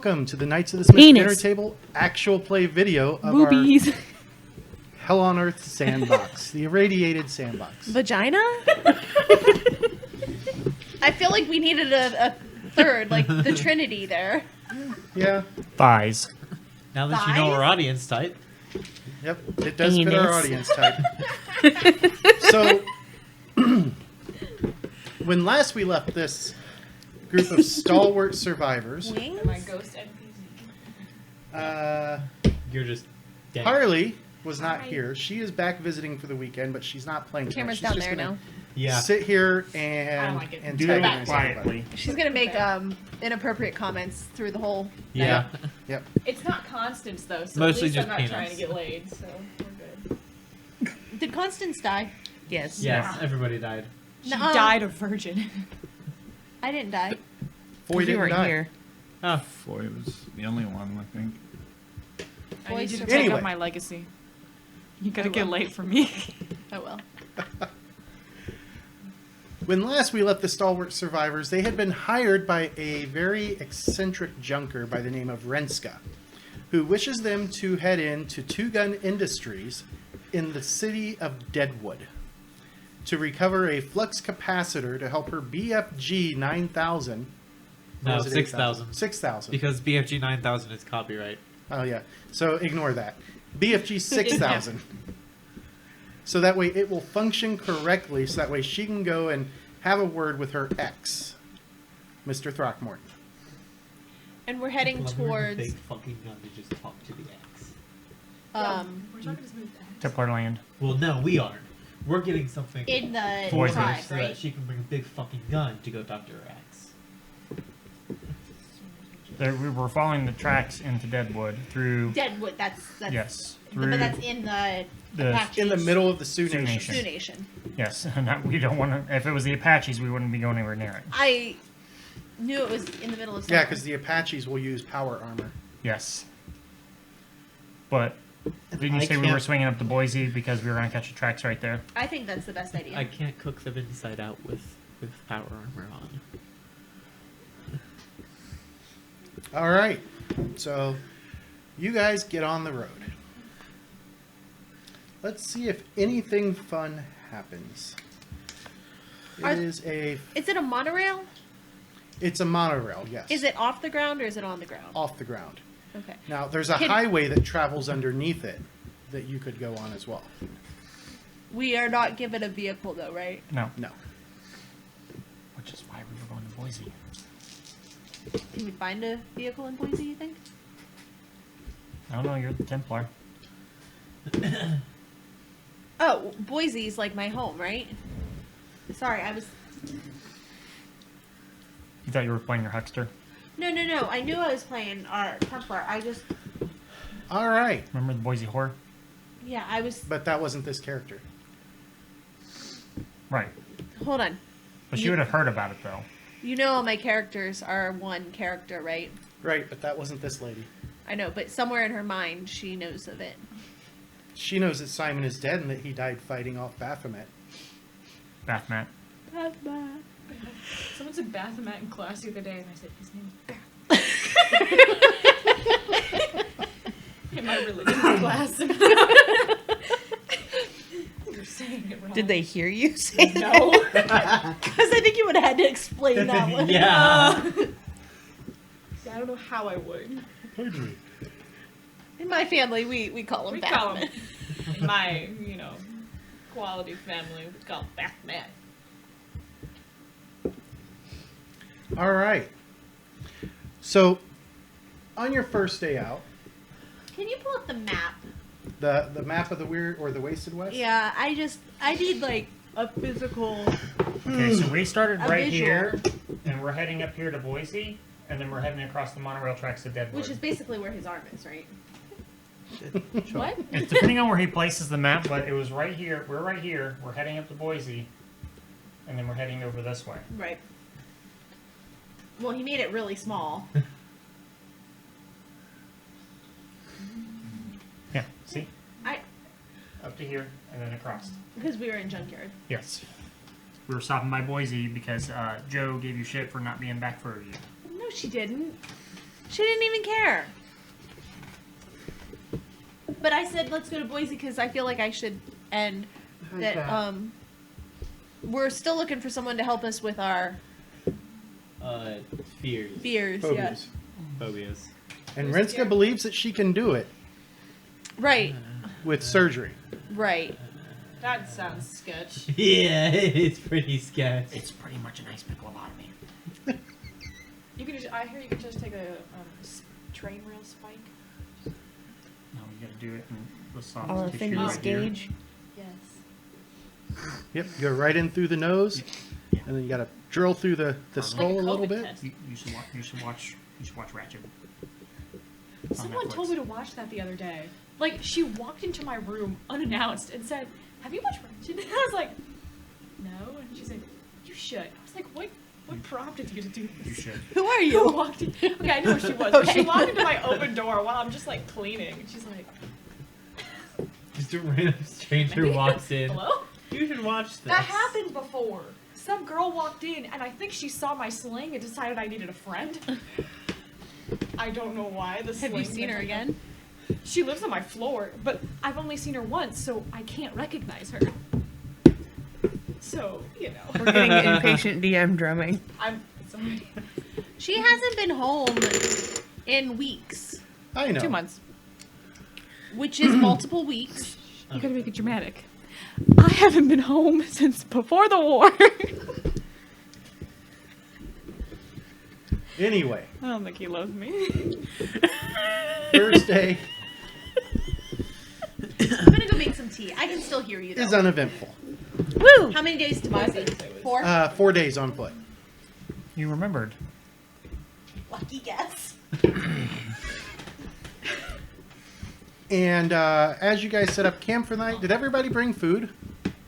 welcome to the Knights of the Smith Dinner Table actual play video of Boobies. our Hell on Earth Sandbox, the Irradiated Sandbox. Vagina? I feel like we needed a third, like the Trinity there. Yeah. Thighs. Now that you know our audience type. Yep, it does fit our audience type. So, when last we left this group of stalwart survivors, My ghost You're just dead. Harley was not here. She is back visiting for the weekend, but she's not playing. Camera's She's down just there gonna now. Yeah. sit here and Do it antagonize everybody. quietly. She's gonna make inappropriate comments through the whole. Yeah. Yep. It's not Constance though, so Mostly at least just I'm not trying to peanuts. get laid, so we're good. Did Constance die? Yes. Yes, everybody died. She Nuh-uh. died a virgin. I didn't die. Foy You didn't weren't die. here. Oh, Foy was the only one, I think. I need you to Voice- take Anyway. up my legacy. You gotta get laid for me. Oh well. When last we left the stalwart survivors, they had been hired by a very eccentric junker by the name of Renska, who wishes them to head into Two Gun Industries in the city of Deadwood to recover a flux capacitor to help her BFG 9000. Or no, was it 6,000. 6,000. Because BFG 9000 is copyright. Oh, yeah. So ignore that. BFG 6000. So that way it will function correctly, so that way she can go and have a word with her ex, Mr. Throckmorton. And we're heading Well, we're in a towards big fucking gun to just talk to the ex. We're talking to smooth Templar land. Well, no, we aren't. We're getting something in the for her tribe, so right? that she can bring a big fucking gun to go talk to her ex. We were following the tracks into Deadwood through. Deadwood. That's Yes. But Through that's in the the- Apaches. In the middle of the Sioux Sioux Nation. Nation. Sioux Nation. Yes. We don't want to. If it was the Apaches, we wouldn't be going anywhere near it. I knew it was in the middle of. Yeah, somewhere. because the Apaches will use power armor. Yes. But didn't you I say we were can't- swinging up to Boise because we were going to catch the tracks right there? I think that's the best idea. I can't cook them inside out with power armor on. All right. So you guys get on the road. Let's see if anything fun happens. It's Is it a monorail? a monorail, yes. Is it off the ground or is it on the ground? Off the ground. Okay. Now, there's a Can- highway that travels underneath it that you could go on as well. We are not given a vehicle though, right? No. No. Which is why we were going to Boise. Can we find a vehicle in Boise, you think? I don't know. You're the Templar. Oh, Boise's like my home, right? Sorry, I was. You thought you were playing your huckster? No. I knew I was playing our Templar. I just. All right. Remember the Boise Whore? Yeah, I was. But that wasn't this character. Right. Hold on. But she would have heard about it, though. You know all my characters are one character, right? Right, but that wasn't this lady. I know, but somewhere in her mind, she knows of it. She knows that Simon is dead and that he died fighting off Baphomet. Bathmat. Someone said Baphomet in class the other day, and I said his name is Baphomet. In my religion class. You're saying it wrong. Did they hear you say that? No. Because I think you would have had to explain that one. Yeah. I don't know how I would. In my family, we call him We call Batman. him, in my, quality family, we call him Baphomet. All right. So, on your first day out, Can you pull up the map? the map of the Weird or the Wasted West? Yeah, I need like a physical. Okay, so we started A right visual. here, and we're heading up here to Boise, and then we're heading across the monorail tracks to Deadwood. Which is basically where his arm is, right? What? It's depending on where he places the map, but it was right here. We're right here. We're heading up to Boise, and then we're heading over this way. Right. Well, he made it really small. Yeah, see? I Up to here, and then across. because we were in Junkyard. Yes. We were stopping by Boise because Joe gave you shit for not being back for a review. No, she didn't. She didn't even care. But I said, let's go to Boise because I feel like I should, and that we're still looking for someone to help us with our Fears. fears. Phobias. Phobias. And Renska believes that she can do it Yeah. Right. with surgery. Right. That sounds sketch. Yeah, it's pretty sketch. It's pretty much a nice pickle-a-lot-me. You can just, I hear you can just take a train rail spike. No, you gotta do it in the soft All the tissue fingers right here. gauge. Yes. Yep, you go right in through the nose, and then you got to drill through the skull a little bit. You should watch Ratchet. on Someone Netflix. told me to watch that the other day. Like, she walked into my room unannounced and said, "Have you watched Ratchet?" And I was like, "No." And she's like, "You should." I was like, "What prompted you to do this?" You should. Who are Who you? walked in? Okay, I know who she was. But Okay. she walked into my open door while I'm just like cleaning. And she's like, Just a random stranger walks in. "Hello?" You should watch this. That happened before. Some girl walked in, and I think she saw my sling and decided I needed a friend. I don't know why. The Have you sling seen her didn't- again? She lives on my floor, but I've only seen her once, so I can't recognize her. So, you know, We're getting impatient DM drumming. I'm sorry. She hasn't been home in weeks, I know. 2 months. which is multiple weeks. You gotta make it dramatic. I haven't been home since before the war. Anyway, I don't think he loves me. Thursday I'm gonna go make some tea. I can still hear you though. is uneventful. Woo! How many days to Boise? 4? 4 days on foot. You remembered. Lucky guess. And as you guys set up camp for the night, did everybody bring food?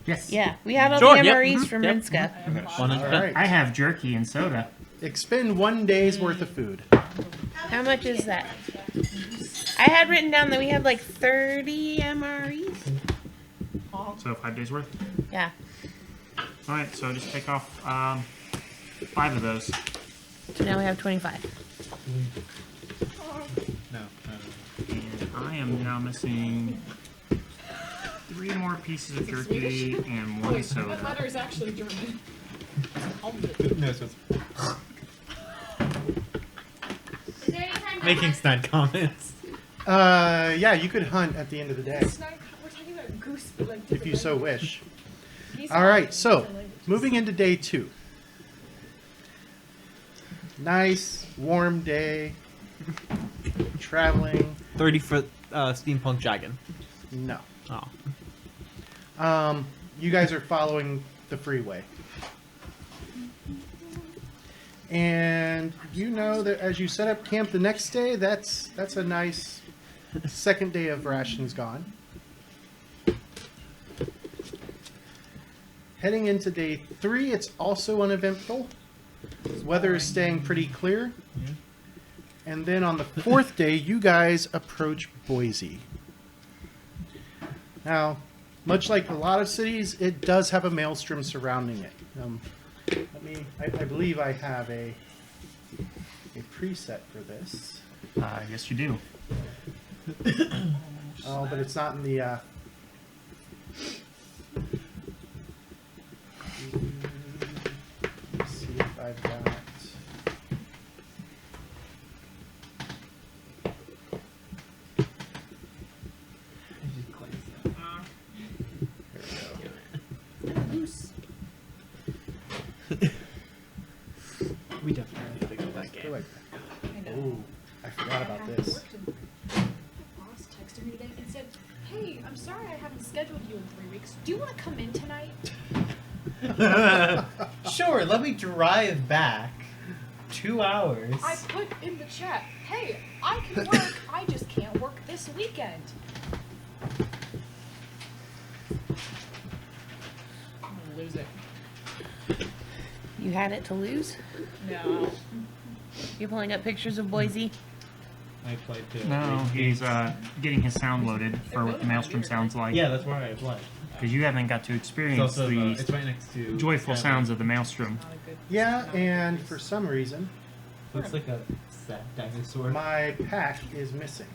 Yes. Yeah, we had all Sure, the yep, MREs mhm, from yep. Rinska. 100%. All right. I have jerky and soda. Expend 1 day's worth of food. How much is that? I had written down that we had like 30 MREs. So 5 days worth. Yeah. All right. So just take off 5 of those. So now we have 25. No. And I am now missing 3 more pieces of jerky and 1 That soda. letter is actually German. No, so it's making snide comments. Yeah, you could hunt at the end of the day It's not, we're talking about goose, but like if you so wish. He's All right, talking so different languages. moving into day 2. Nice, warm day. Traveling. 30-foot steampunk dragon. No. Oh. You guys are following the freeway. And you know that as you set up camp the next day, that's a nice second day of rations gone. Heading into day 3, it's also uneventful. Weather is staying pretty clear. Yeah. And then on the 4th day, you guys approach Boise. Now, much like a lot of cities, it does have a maelstrom surrounding it. I believe I have a preset for this. Yes, you do. Oh, but it's not in the. Let's see if I've got. We definitely have to go back Go in. like that. Oh, I forgot about I this. worked in- My boss texted me today and said, "Hey, I'm sorry I haven't scheduled you in 3 weeks. Do you want to come in tonight?" Sure, let me drive back 2 hours. I put in the chat, "Hey, I can work. I just can't work this weekend." I'm gonna lose it. You had it to lose? No. You're pulling up pictures of Boise? I applied to. No, he's getting his sound loaded for what the Maelstrom sounds like. Yeah, that's why I applied. Because you haven't got to It's experience also the it's right next to joyful Sandbox. sounds of the Maelstrom. Not a good Yeah, not and good for some reason, Looks like a that dinosaur? My pack is missing.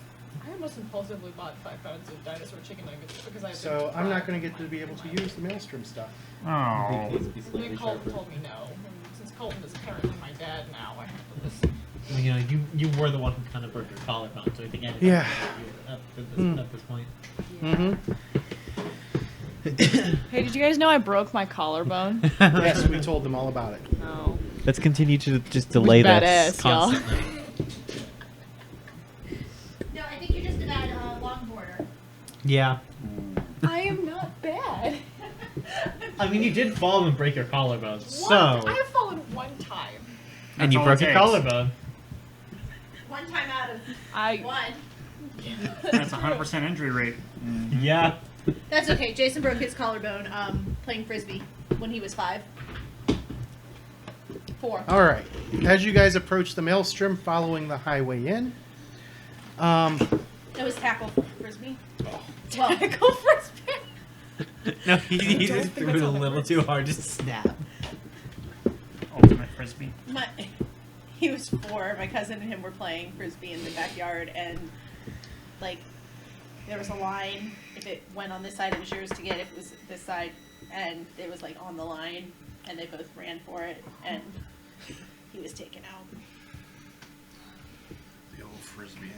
I almost impulsively bought 5 pounds of dinosaur chicken nuggets because I. So I'm not going to get to be able to use the Maelstrom stuff. Oh. And then Colton told me no. And since Colton is apparently my dad now, I have to listen. You know, you were the one who kind of broke your collarbone, so I think anything Yeah. at this point. Mm-hmm. Hey, did you guys know I broke my collarbone? Yes, we told them all about it. No. Let's continue to just delay this. Badass, y'all. Constantly. No, I think you're just a bad longboarder. Yeah. I am not bad. I mean, you did fall and break your collarbone, I so. have fallen one time. And you all broke it your takes. collarbone. One time out of I. one. That's a 100% injury rate. Yeah. That's okay. Jason broke his collarbone playing frisbee when he was 5. 4. All right. As you guys approach the Maelstrom following the highway in, It was tackle frisbee. Well, Go frisbee. No, he don't just think threw that's it a how that little works. too hard, just snap. Ultimate frisbee. he was 4. My cousin and him were playing frisbee in the backyard, and like there was a line. If it went on this side, it was yours to get. If it was this side, and it was like on the line, and they both ran for it, and he was taken out. The old frisbee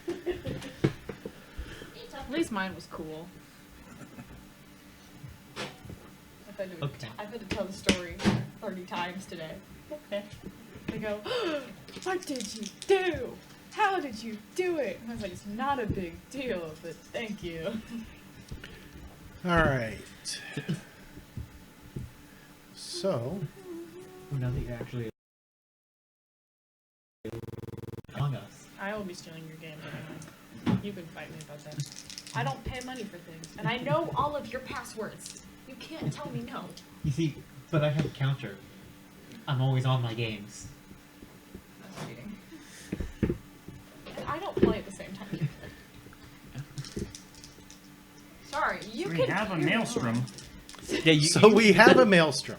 injury. At least mine was cool. I've had to tell the story 30 times today. Okay. They go, what did you do? How did you do it? And I was like, it's not a big deal, but thank you. all right. So, Now that you're actually among us. I will be stealing your games anyway. You can fight me about that. I don't pay money for things, and I know all of your passwords. You can't tell me no. You see, but I have a counter. I'm always on my games. That's cheating. And I don't play at the same time either. Sorry, you We can have a carry on. maelstrom. Yeah, so we have a Maelstrom.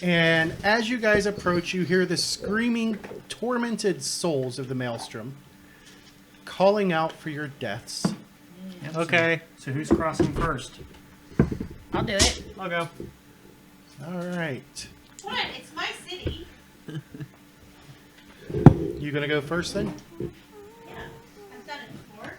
And as you guys approach, you hear the screaming, tormented souls of the Maelstrom calling out for your deaths. Yep, Okay. So who's crossing first? I'll do it. I'll go. All right. What? It's my city. You gonna go first then? Yeah, I've done it before.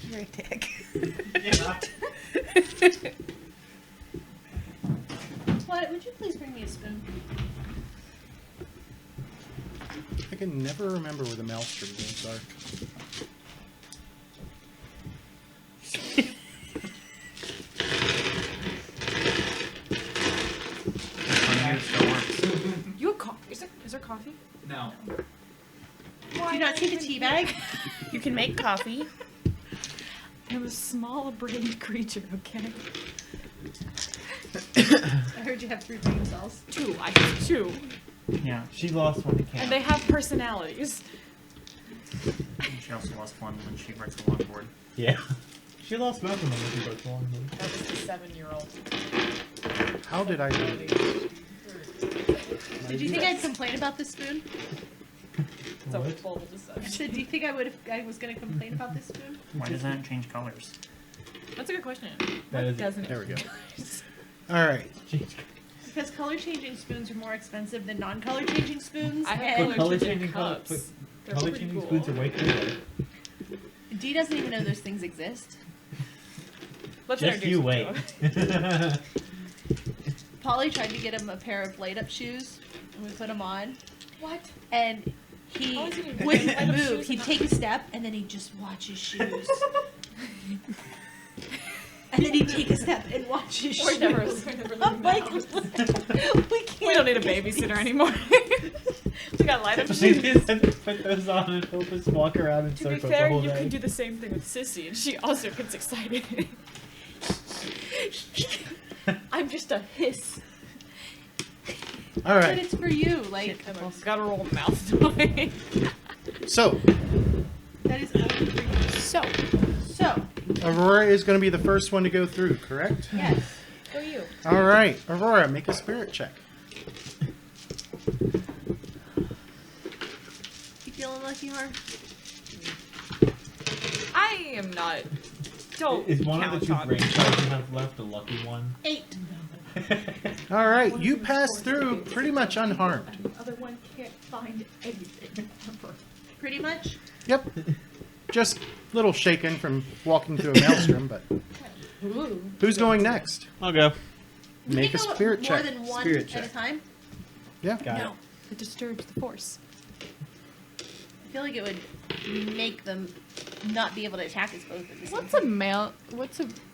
You're a dick. What? Would you please bring me a spoon? I can never remember where the Maelstrom games are. You have coffee? Is there coffee? No. Do you not see the tea bag? You can make coffee. I'm a small brained creature, okay? I heard you have 3 brain cells. 2. I have 2. Yeah. She lost one to camp. And they have personalities. And she also lost one when she wrecked the longboard. Yeah. She lost both of them when she broke the long one. That was the 7-year-old. How did I do this? Did you think I'd complain about this spoon? So it's bold to I said, do you think I was going to complain about this spoon? Why does that change colors? That's a good question. That is it. Doesn't it? There we go. All right. Because color changing spoons are more expensive than non-color changing spoons. I have and color Color changing changing color, cups. They're color pretty changing cool. spoons are way cooler. Dee doesn't even know those things exist. Let's Just introduce you him wait. to him. Polly tried to get him a pair of blade-up shoes, and we put them on, What? and he How is he even wouldn't wearing blade-up move. shoes He'd and take a step, and then he'd just watch his shoes. And then he'd take a step and watch his shoes. We're never I'm leaving like, the house. we can't. We don't need a babysitter anymore. We got light up She shoes. just had to put those on and he'll just walk around in To be circles fair, the whole you day. can do the same thing with Sissy, and she also gets excited. I'm just a hiss. All But right. it's for you. Like, Gotta roll the mouth toy. So, that is only for you. So, Aurora is going to be the first one to go through, correct? yes. go you. All right, Aurora, make a spirit check. You feeling lucky, Har? I am not. Don't. Is one of count the two on brain me. cells you have left a lucky one? 8. All right, you pass through pretty much unharmed. The other one can't find anything. Pretty much. Yep. Just a little shaken from walking through a maelstrom, but Ooh. who's going next? I'll go. We Make can a go spirit more check. than one Spirit at check. a time. Yeah. Got No, it disturbs the force. I feel like it would make them not be able to attack us both at the same What's a time. male?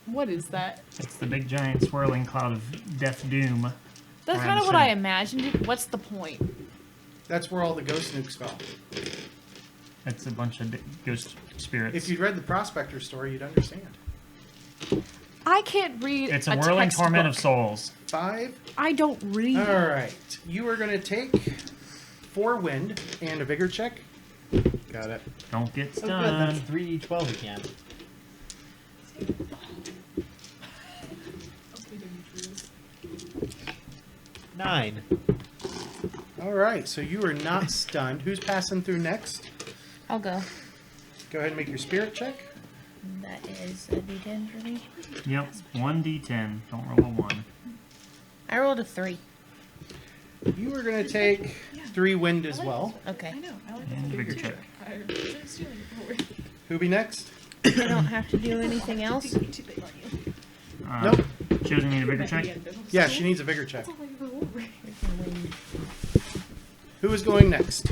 What is that? It's the big giant swirling cloud of death doom. That's Around kind of the what I city. imagined. What's the point? That's where all the ghost nukes fell. It's a bunch of ghost spirits. If you'd read the Prospector story, you'd understand. I can't read. It's a whirling torment of textbook. souls. 5. I don't read. All right. You are going to take 4 wind and a vigor check. Got it. Don't get Oh, good. That's stunned. 3d12 again. Nine. All right. So you are not stunned. Who's passing through next? I'll go. Go ahead and make your spirit check. That is a D10 for me. Yep, 1d10. Don't roll a 1. I rolled a 3. You are going to take 3 wind as well. Okay. I know. I like And that bigger too. check. I was stealing it before. Who be next? I don't have to do anything else. Too big on you. Nope. She doesn't need a bigger check? Yeah, she needs a vigor check. That's all I remember. Who is going next?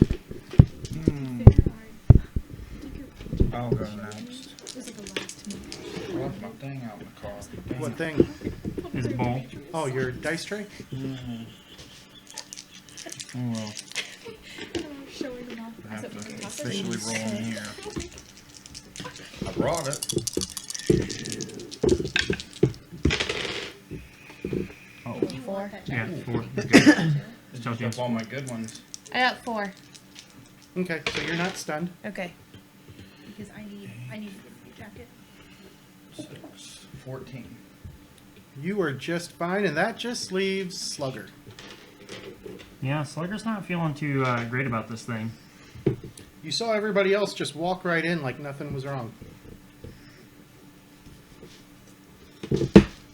I'll go next. Was it the last movie? I left my thing out in the car. Dang What it. thing? His bowl. Oh, your dice tray? Oh, well. Showing them off. I have Except for to the top officially of roll in here. I brought it. Oh, 4. yeah, 4. Just told you. Up all my good ones. I got 4. Okay, so you're not stunned. Okay. Because I need to get your jacket. 6, 14. You are just fine, and that just leaves Slugger. Yeah, Slugger's not feeling too great about this thing. You saw everybody else just walk right in like nothing was wrong.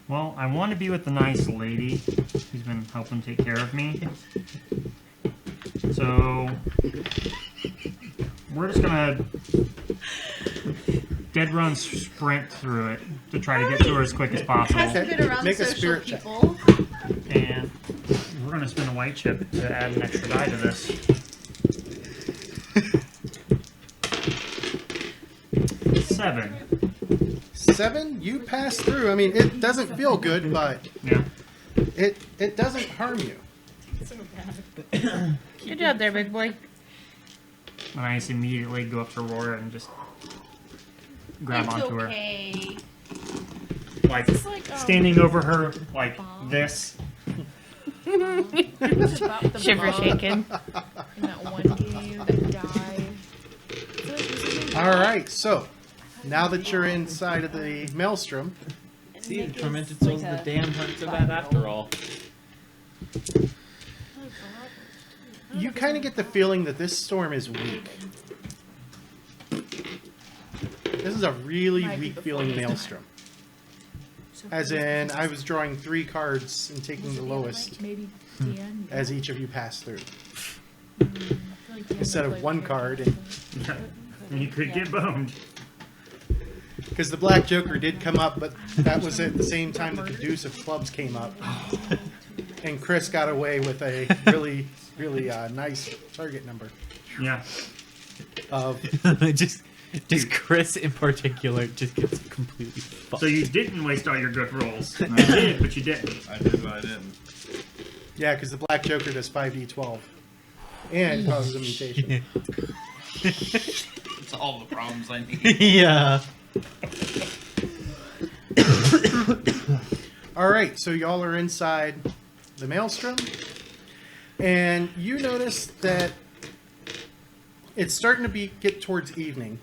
Well, I want to be with the nice lady who's been helping take care of me. So, we're just gonna dead run sprint through it to try to get to her as quick as possible. Has to fit around Make a social spirit check. people. And we're gonna spend a white chip to add an extra die to this. 7. 7, you pass through. I mean, it doesn't feel good, but Yeah. it doesn't harm you. So bad. Good job there, big boy. And I just immediately go up to Aurora and just grab It's onto her. okay. Like, It's like standing over her like this. about the Shiver mom shaking. in that one game that died. All right, so now that you're inside of the maelstrom, See, the tormented souls of the damned aren't so bad after all. you kind of get the feeling that this storm is weak. This is a really Might be weak before feeling this time. maelstrom. As in, I was drawing 3 cards and taking the lowest Maybe the end. as each of you pass through. I feel like the Instead end of one card, and You could get boned. because the Black Joker did come up, but that was at the same time that the Deuce of Clubs came up, and Chris got away with a really, really nice target number Yeah. of. just Chris in particular just gets completely fucked. So you didn't waste all your good rolls. You did, but you didn't. I did, but I didn't. Yeah, because the Black Joker does 5d12 and causes a mutation. It's all the problems I need. yeah. All right, so y'all are inside the maelstrom, and you notice that it's starting to get towards evening,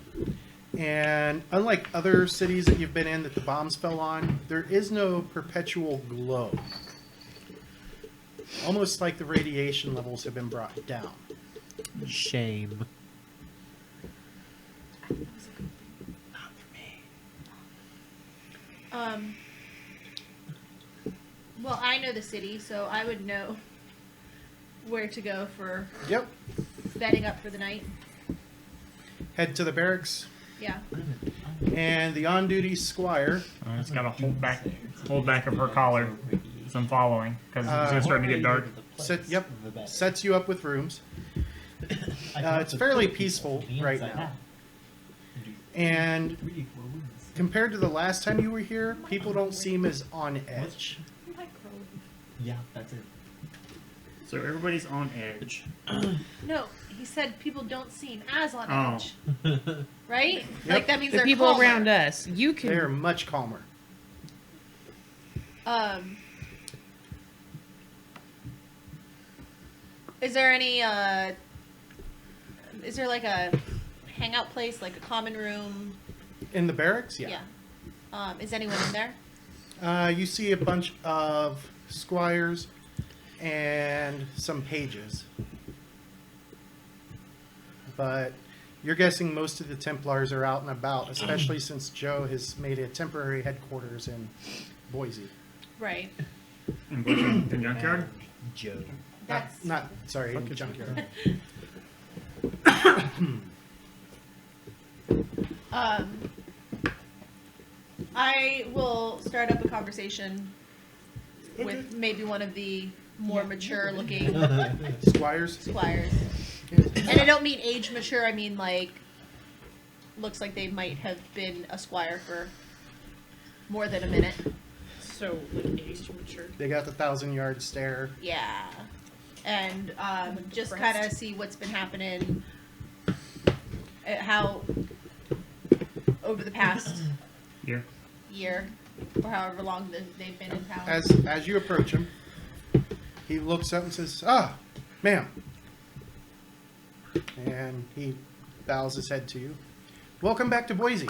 And unlike other cities that you've been in that the bombs fell on, there is no perpetual glow. Almost like the radiation levels have been brought down. Shame. Well, I know the city, so I would know where to go for Yep. bedding up for the night. Head to the barracks, Yeah. and the on-duty squire. I just gotta hold back of her collar, so I'm following because it's starting to get dark. Sets you up with rooms. It's fairly peaceful right now. And compared to the last time you were here, people don't seem as on edge. Yeah, that's it. So everybody's on edge. No, he said people don't seem as on Oh. edge. Right? Yep. Like that means The they're people calmer. around us, you can. They're much calmer. Is there any is there like a hangout place, like a common room? In the barracks, yeah. Is anyone in there? You see a bunch of squires and some pages. But you're guessing most of the Templars are out and about, especially since Joe has made a temporary headquarters in Boise. Right. In the junkyard? Joe. That's Sorry, in Junkyard. I will start up a conversation Okay. with maybe one of the more mature looking Squires? squires. And I don't mean age mature, I mean like looks like they might have been a squire for more than a minute. So, like, age mature. They got the 1,000-yard stare. Yeah. And just Impressed. kind of see what's been happening, how over the past year or however long they've been in town. As you approach him, he looks up and says, "Ah, ma'am." And he bows his head to you. "Welcome back to Boise."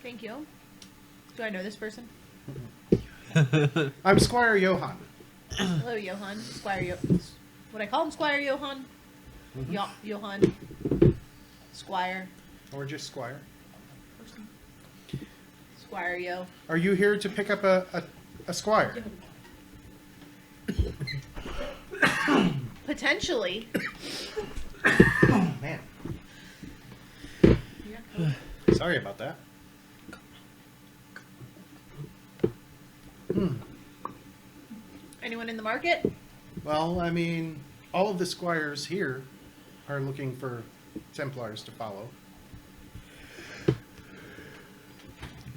Thank you. Do I know this person? I'm Squire Johann. Hello, Johann. Would I call him Squire Johann? Johann. Squire. Or just Squire. Person. Squire Yo. Are you here to pick up a squire? Potentially. Man. Sorry about that. Anyone in the market? Well, I mean, all of the squires here are looking for Templars to follow.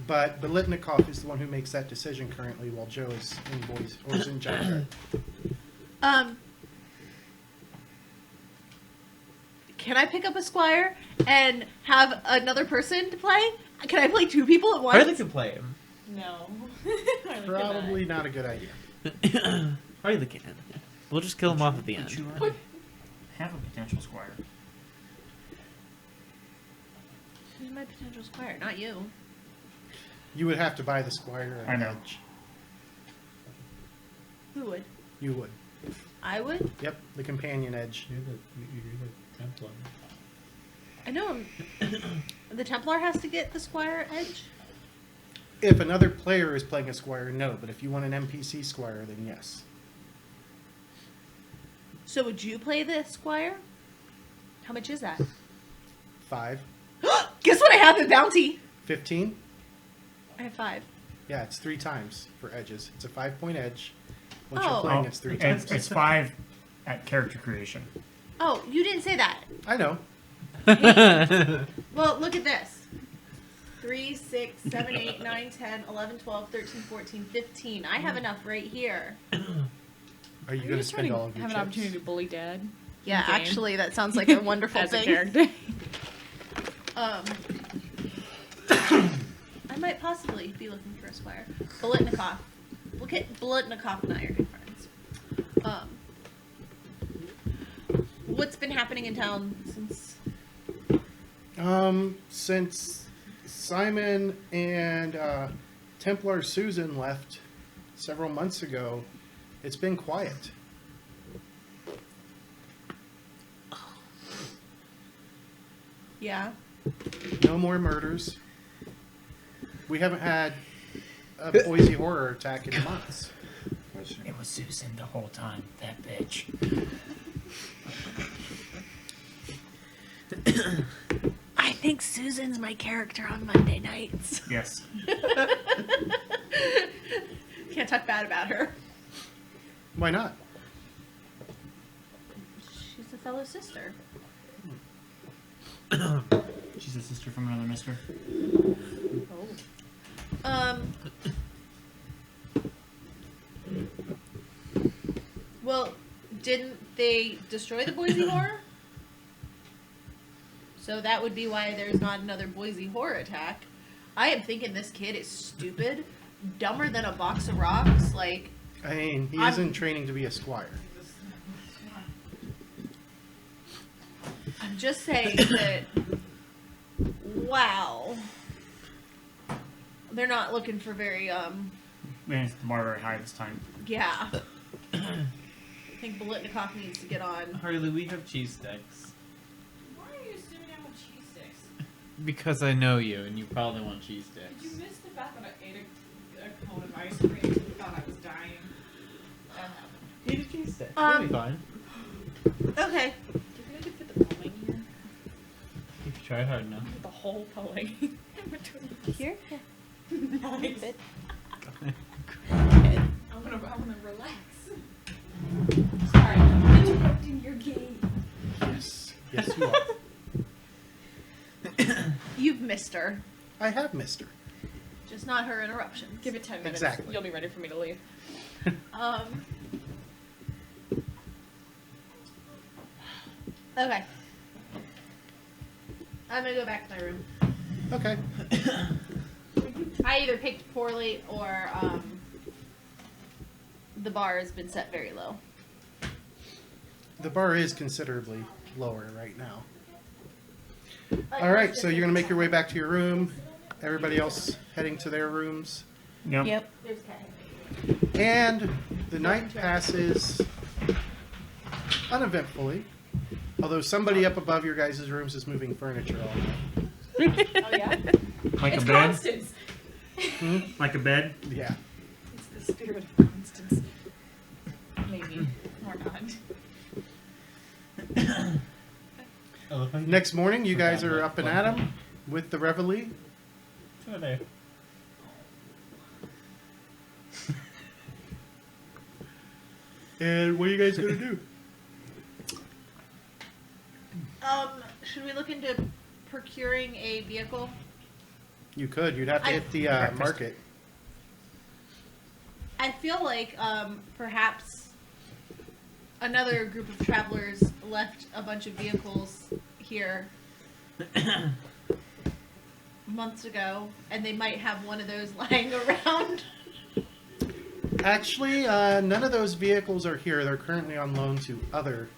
But Belitnikov is the one who makes that decision currently while Joe is in Boise, or is in Junkyard. Can I pick up a squire and have another person to play? Can I play two people at once? Harley can play him. No. Probably not a good idea. Harley can. We'll just kill him off at the end. You already have a potential squire. Who's my potential squire? Not you. You would have to buy the squire. I know. Edge. Who would? You would. I would? Yep, the companion edge. You're the Templar. I know him. The Templar has to get the squire edge? If another player is playing a squire, no. But if you want an NPC squire, then yes. So would you play the squire? How much is that? 5. Guess what I have in bounty? 15? I have 5. Yeah, it's 3 times for edges. It's a 5-point edge. Once Oh. you're playing, it's 3 times. It's 5 at character creation. Oh, you didn't say that. I know. Well, look at this. 3, 6, 7, 8, 9, 10, 11, 12, 13, 14, 15. I have enough right here. Are you Are going you to just trying spend to all of your have an chips? opportunity to bully Dad? Yeah, Game. actually, that sounds like a wonderful As a thing. character. I might possibly be looking for a squire. Belitnikov. Look at Belitnikov and I are good friends. What's been happening in town since? Since Simon and Templar Susan left several months ago, it's been quiet. Yeah. No more murders. We haven't had a Boise horror attack in months. It was Susan the whole time. That bitch. I think Susan's my character on Monday nights. Yes. Can't talk bad about her. Why not? She's a fellow sister. She's a sister from another mister. Well, didn't they destroy the Boise horror? So that would be why there's not another Boise horror attack. I am thinking this kid is stupid, dumber than a box of rocks. Like, I mean, he I'm- isn't training to be a squire. I'm just saying that. Wow. They're not looking for very Man, it's the bar very high this time. yeah. I think Bolitnikov needs to get on. Harley, we have cheese sticks. Why are you assuming I want cheese sticks? Because I know you, and you probably want cheese Did sticks. you miss the fact that I ate a cone of ice cream and thought I was dying? That happened. Eat a cheese stick. Um, It'll be fine. Okay. Do you think I could fit the pulling here? If you try hard enough. The whole pulling in between. Here? Nice. Fit. I wanna relax. Sorry, I'm interrupting your game. Yes. Yes, you are. You've missed her. I have missed her. Just not her interruptions. Give it 10 minutes. Exactly. You'll be ready for me to leave. Okay. I'm gonna go back to my room. Okay. I either picked poorly or the bar has been set very low. The bar is considerably lower right now. All right, so you're going to make your way back to your room. Everybody else heading to their rooms. Yep. Yep. And the night passes uneventfully. Although somebody up above your guys' rooms is moving furniture all night. Oh yeah? Like It's a bed? Constance. Like a bed? Yeah. It's the spirit of Constance. Maybe. Or not. Next morning, you guys are up and at 'em with the reveille. Oh, there. And what are you guys going to do? Should we look into procuring a vehicle? You could. You'd have to hit the Breakfast. market. I feel like perhaps another group of travelers left a bunch of vehicles here months ago, and they might have one of those lying around. Actually, none of those vehicles are here. They're currently on loan to other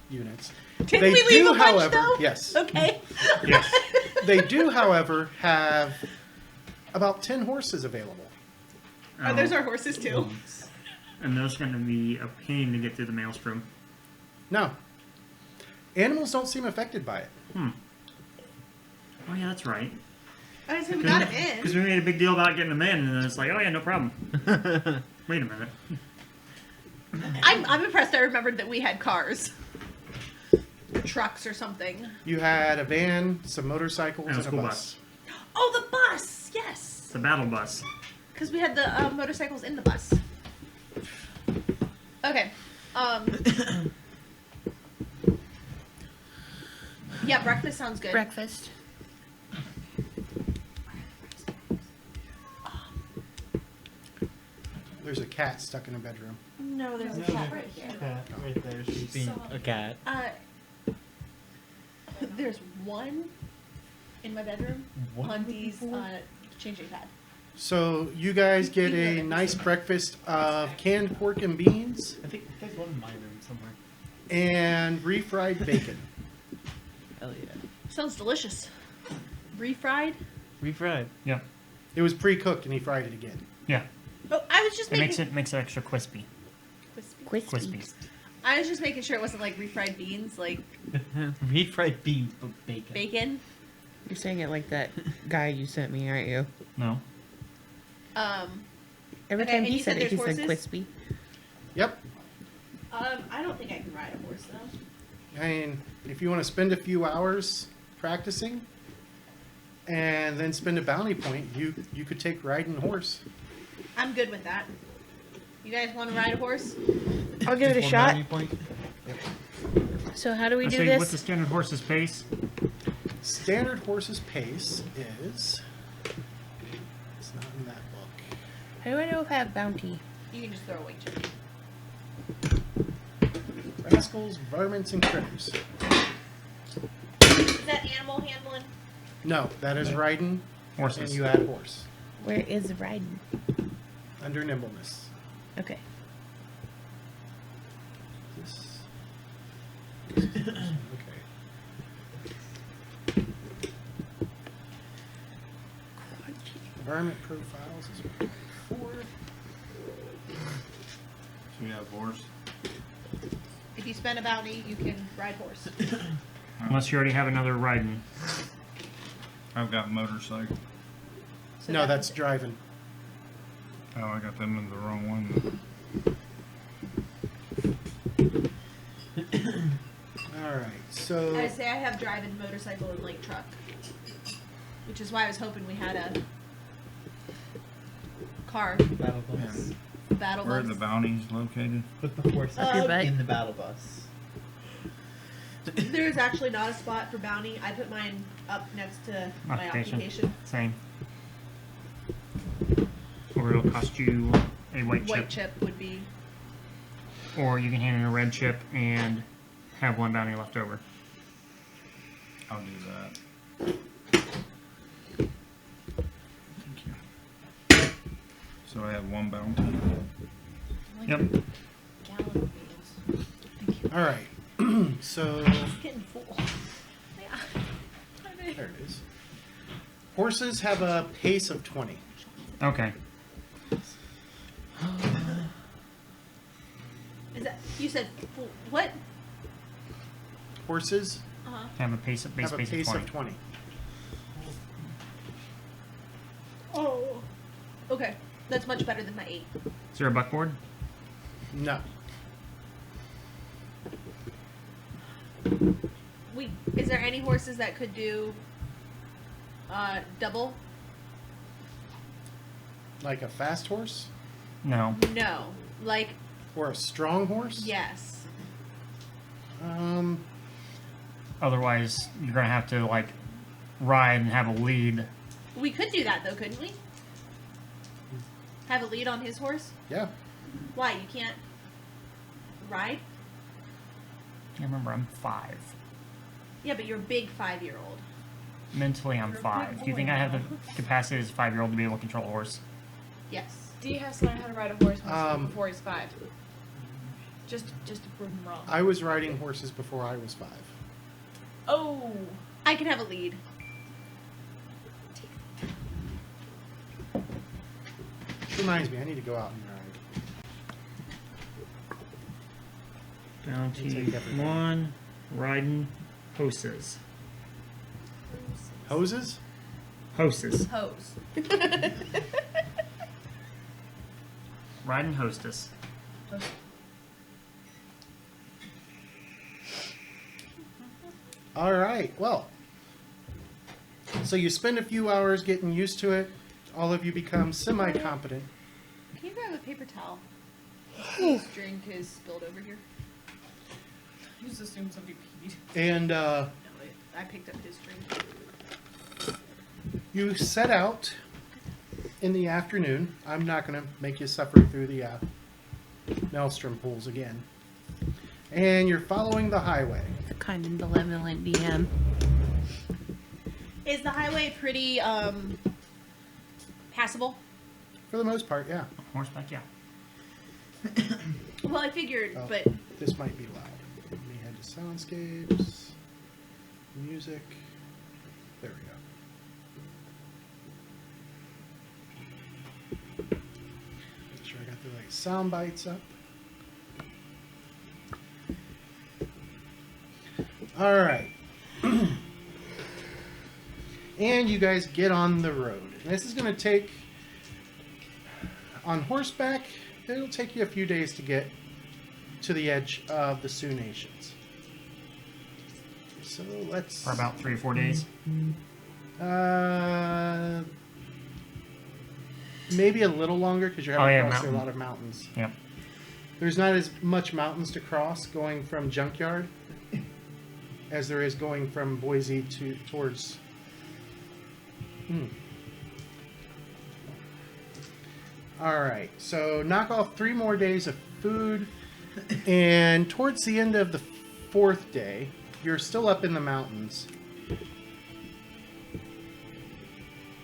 units. Did They we leave do, a bunch, however, though? yes. Okay. Yes. They do, however, have about 10 horses available. Oh, those are horses too. And those are going to be a pain to get through the maelstrom. No. Animals don't seem affected by it. Oh yeah, that's right. I said we got him Because in. we made a big deal about getting them in, and then it's like, oh yeah, no problem. Wait a minute. I'm impressed. I remembered that we had cars, trucks, or something. You had a van, some motorcycles, And a and a school bus. Oh, the bus. Yes, It's a battle bus. because we had the motorcycles in the bus. Okay. Yeah, breakfast sounds good. Breakfast. There's a cat stuck in a bedroom. No, there's a cat right here. Cat right there. She's being a cat. There's one in my bedroom on Dee's changing pad. So you guys get a nice breakfast of canned pork and beans I think there's one in my room somewhere. and refried bacon. Hell yeah. Sounds delicious. Refried? Refried. Yeah. It was pre-cooked and he fried it again. Yeah. Oh, I was just It making makes it extra crispy. crispy. I was just making sure it wasn't like refried beans, like Refried beans, but bacon. bacon. You're saying it like that guy you sent me, aren't you? No. Every Okay, time and he you said said it, he there's said horses? crispy. Yep. I don't think I can ride a horse though. I mean, if you want to spend a few hours practicing and then spend a bounty point, you could take riding horse. I'm good with that. You guys want to ride a horse? I'll give it a One shot. bounty point. So how do we I do say, this? what's the standard horse's pace? Standard horse's pace is. It's not in that book. How do I know if I have bounty? You can just throw away chip. Rascals, varmints, and critters. Is that animal handling? No, that is riding, and Horses. you add horse Where is riding? under nimbleness. Okay. This. Okay. Varmint profiles is 4. So you have horse. If you spend a bounty, you can ride horse. Unless you already have another riding. I've got motorcycle. So No, that that's was- driving. Oh, I got them in the wrong one. All right, so I say I have driving, motorcycle, and like truck, which is why I was hoping we had a car Battle bus. battle Where are bus. the bounties located? Put the horse Your butt. in the battle bus. There is actually not a spot for bounty. I put mine up next to my occupation. Same. Or it'll cost you a white White chip. chip would be. Or you can hand in a red chip and have one bounty left over. I'll do that. Thank you. So I have one bounty. Yep. Gallon of beans. all right, so It's getting full. Yeah. there it is. Horses have a pace of 20. Okay. Is that you said full, what? Horses Uh-huh. Have a pace of have a pace of of 20. Oh. Okay, that's much better than my 8. Is there a buckboard? No, Is there any horses that could do double? like a fast horse No. No. Like or a strong horse. yes. Otherwise, you're gonna have to like ride and have a lead. We could do that though, couldn't we? Have a lead on his horse? Yeah. Why? You can't ride? I remember I'm 5. Yeah, but you're a big 5-year-old. Mentally, I'm 5. Do you think I have the capacity as a 5-year-old to be able to control a horse? Yes. D has to learn how to ride a horse before he's 5. Just to prove him wrong. I was riding horses before I was 5. Oh. I can have a lead. Which reminds me, I need to go out and ride. Bounty Take everything. 1, riding hoses. Hoses? Hoses. Hose. Riding hostess. All right. Well, so you spend a few hours getting used to it. All of you become semi-competent. Can you grab a paper towel? This drink is spilled over here. I just assumed somebody peed. And No, I picked up his drink. you set out in the afternoon. I'm not going to make you suffer through the maelstrom pools again. And you're following the highway. The kind and benevolent DM. Is the highway pretty passable? For the most part, yeah. Horseback, yeah. Well, I figured, Oh, but this might be loud. Let me head to soundscapes, music. There we go. Make sure I got the right sound bites up. All right. And you guys get on the road. And this is going to take, on horseback, it'll take you a few days to get to the edge of the Sioux Nations. So let's... For about 3 or 4 days. Maybe a little longer because you're having to cross through a mountain. lot of mountains. Yep. There's not as much mountains to cross going from Junkyard as there is going from Boise towards. All right, so knock off 3 more days of food, and towards the end of the 4th day, you're still up in the mountains.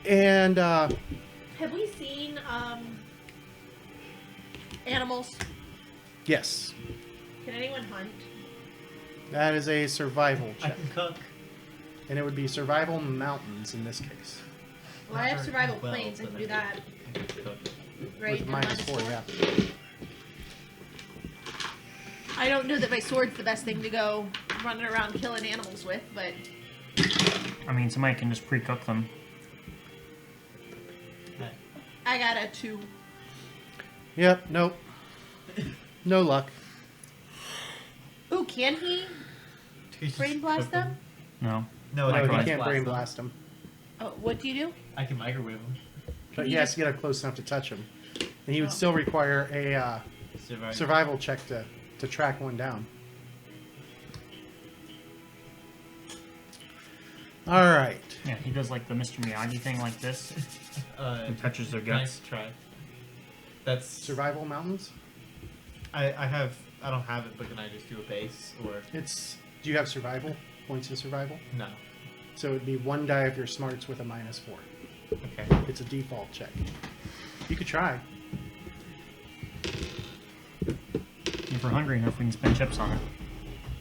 And Have we seen animals? yes, Can anyone hunt? that is a survival I check, can cook. and it would be survival mountains in this case. Well, I have survival Well, planes. I but can do that. I can cook. Right? With And -4, yeah. I don't know that my sword's the best thing to go running around killing animals with, but I mean, somebody can just pre-cook them. Hey, I got a 2. Yep, nope. No luck. Ooh, can he brain blast them? No. No, No, I you can can't brain them. blast them. Oh, what do you do? I can microwave them. But you he has just- to get up close enough to touch them. And he would Oh. still require a Survive. survival check to track one down. All right. Yeah, he does like the Mr. Miyagi thing like this and touches their Nice guts. try. That's Survival mountains? I don't have it, but can I just do a base or Do you have survival? Points in survival? no? So it'd be 1 die of your smarts with a -4. Okay. It's a default check. You could try. If we're hungry enough, we can spend chips on it.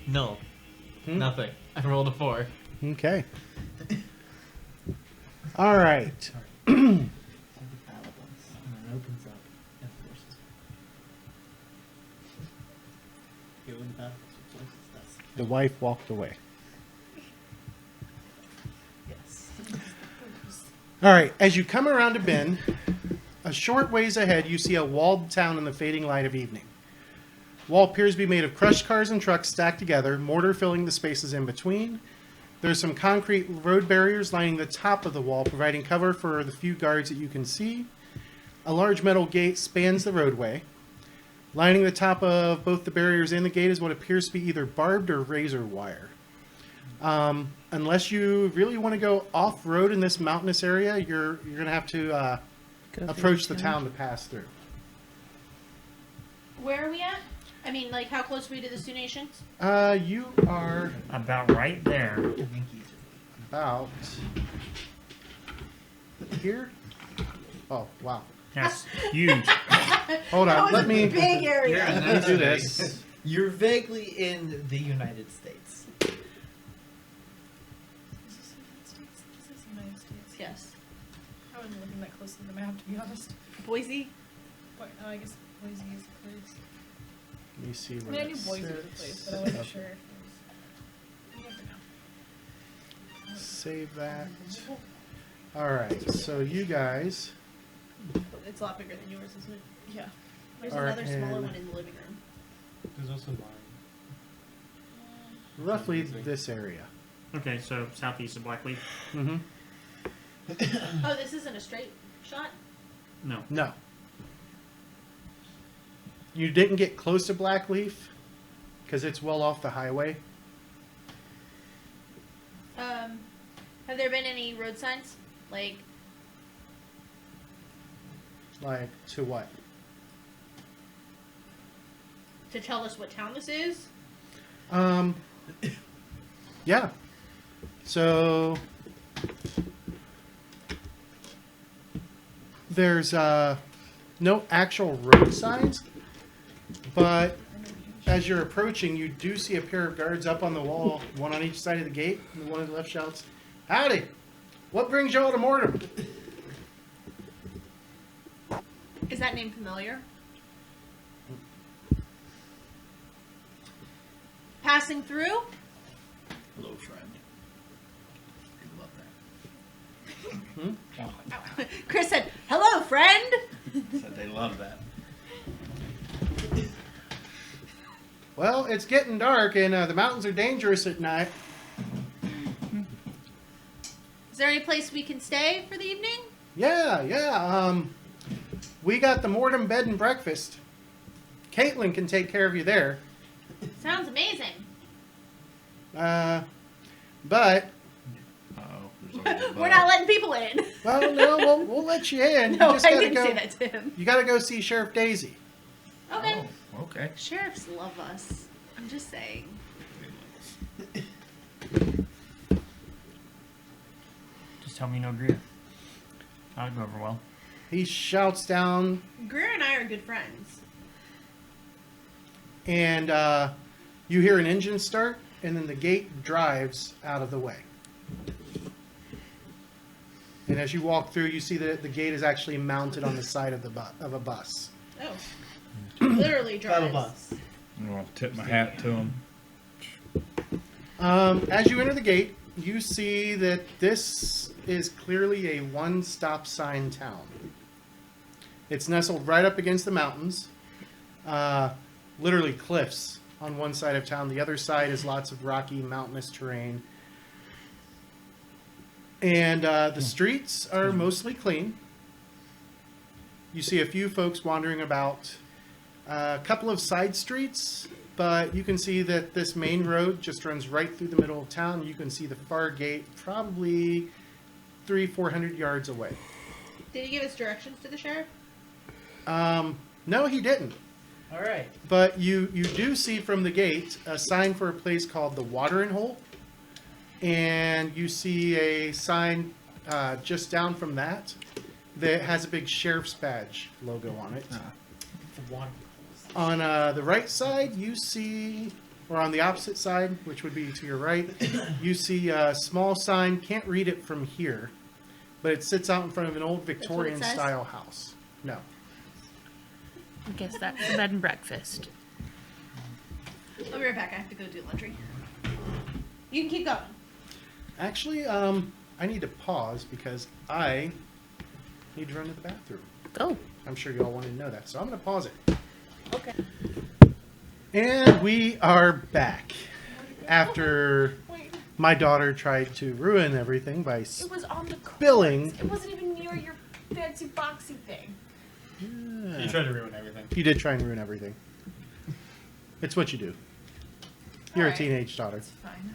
No. Hmm? Nothing. I rolled a 4. Okay. All right. And it opens up and forces. Go in the battles with forces. The wife walked away. Yes. All right. As you come around a bend, a short ways ahead, you see a walled town in the fading light of evening. Wall appears to be made of crushed cars and trucks stacked together, mortar filling the spaces in between. There's some concrete road barriers lining the top of the wall, providing cover for the few guards that you can see. A large metal gate spans the roadway. Lining the top of both the barriers and the gate is what appears to be either barbed or razor wire. Unless you really want to go off-road in this mountainous area, you're going to have to Go through approach the town to pass through. Where are we at? I mean, like, how close are we to the Sioux Nations? You are About right there. about here. Oh, wow. That's huge. Hold on. Let me big area. Yeah, let me do this. You're vaguely in the United States. United States. Yes. I wasn't looking that close to the map, to be honest. Boise? But, I guess Boise is a place. Let me see I where mean, I it knew Boise was a sits. place, but I wasn't Okay. sure if it was. You never know. Save that. All right. So you guys It's a lot bigger than yours, isn't it? Yeah. There's Are another smaller in- one in the living room. There's also mine. roughly this area. Okay, so southeast of Blackleaf. Mm-hmm. Oh, this isn't a straight shot? No. No. You didn't get close to Blackleaf because it's well off the highway. Have there been any road signs? Like, Like to what? to tell us what town this is? Yeah. So there's no actual road signs, but as you're approaching, you do see a pair of guards up on the wall, one on each side of the gate, and the one on the left shouts, "Howdy! What brings y'all to Mortem? Is that name familiar? Passing through? Hello, friend. I love that. Chris said, "Hello, friend." Said they love that. Well, it's getting dark, and the mountains are dangerous at night. Is there any place we can stay for the evening? Yeah. We got the Mortem bed and breakfast. Caitlin can take care of you there. Sounds amazing. But We're not letting people in. well, no, we'll let you in. No, you just I gotta didn't go. say that to him. You gotta go see Sheriff Daisy. Okay. Oh, okay. Sheriffs love us. I'm just saying. Just tell me no Greer. That'll go over well. He shouts down, Greer and I are good friends. and you hear an engine start, and then the gate drives out of the way. And as you walk through, you see that the gate is actually mounted on the side of a bus. Oh. Literally drives. bus. I'm going to tip my hat to him. As you enter the gate, you see that this is clearly a one-stop sign town. It's nestled right up against the mountains, literally cliffs on one side of town. The other side is lots of rocky, mountainous terrain. And the streets are mostly clean. You see a few folks wandering about. A couple of side streets, but you can see that this main road just runs right through the middle of town. You can see the far gate probably 300-400 yards away. Did he give us directions to the sheriff? No, he didn't. All right. But you do see from the gate a sign for a place called the Watering Hole. And you see a sign just down from that has a big sheriff's badge logo on it. The water. On the right side, you see, or on the opposite side, which would be to your right, you see a small sign. Can't read it from here, but it sits out in front of an old Victorian says? style house. No. I guess that's the bed and breakfast. I'll be right back. I have to go do laundry. You can keep going. Actually, I need to pause because I need to run to the bathroom. Go. I'm sure you all wanted to know that, so I'm going to pause it. Okay. And we are back after my daughter tried to ruin everything by It was on the spilling. It wasn't even near your fancy boxy thing. You tried to ruin everything. You did try and ruin everything. It's what you do. You're a Alright. teenage daughter. It's fine.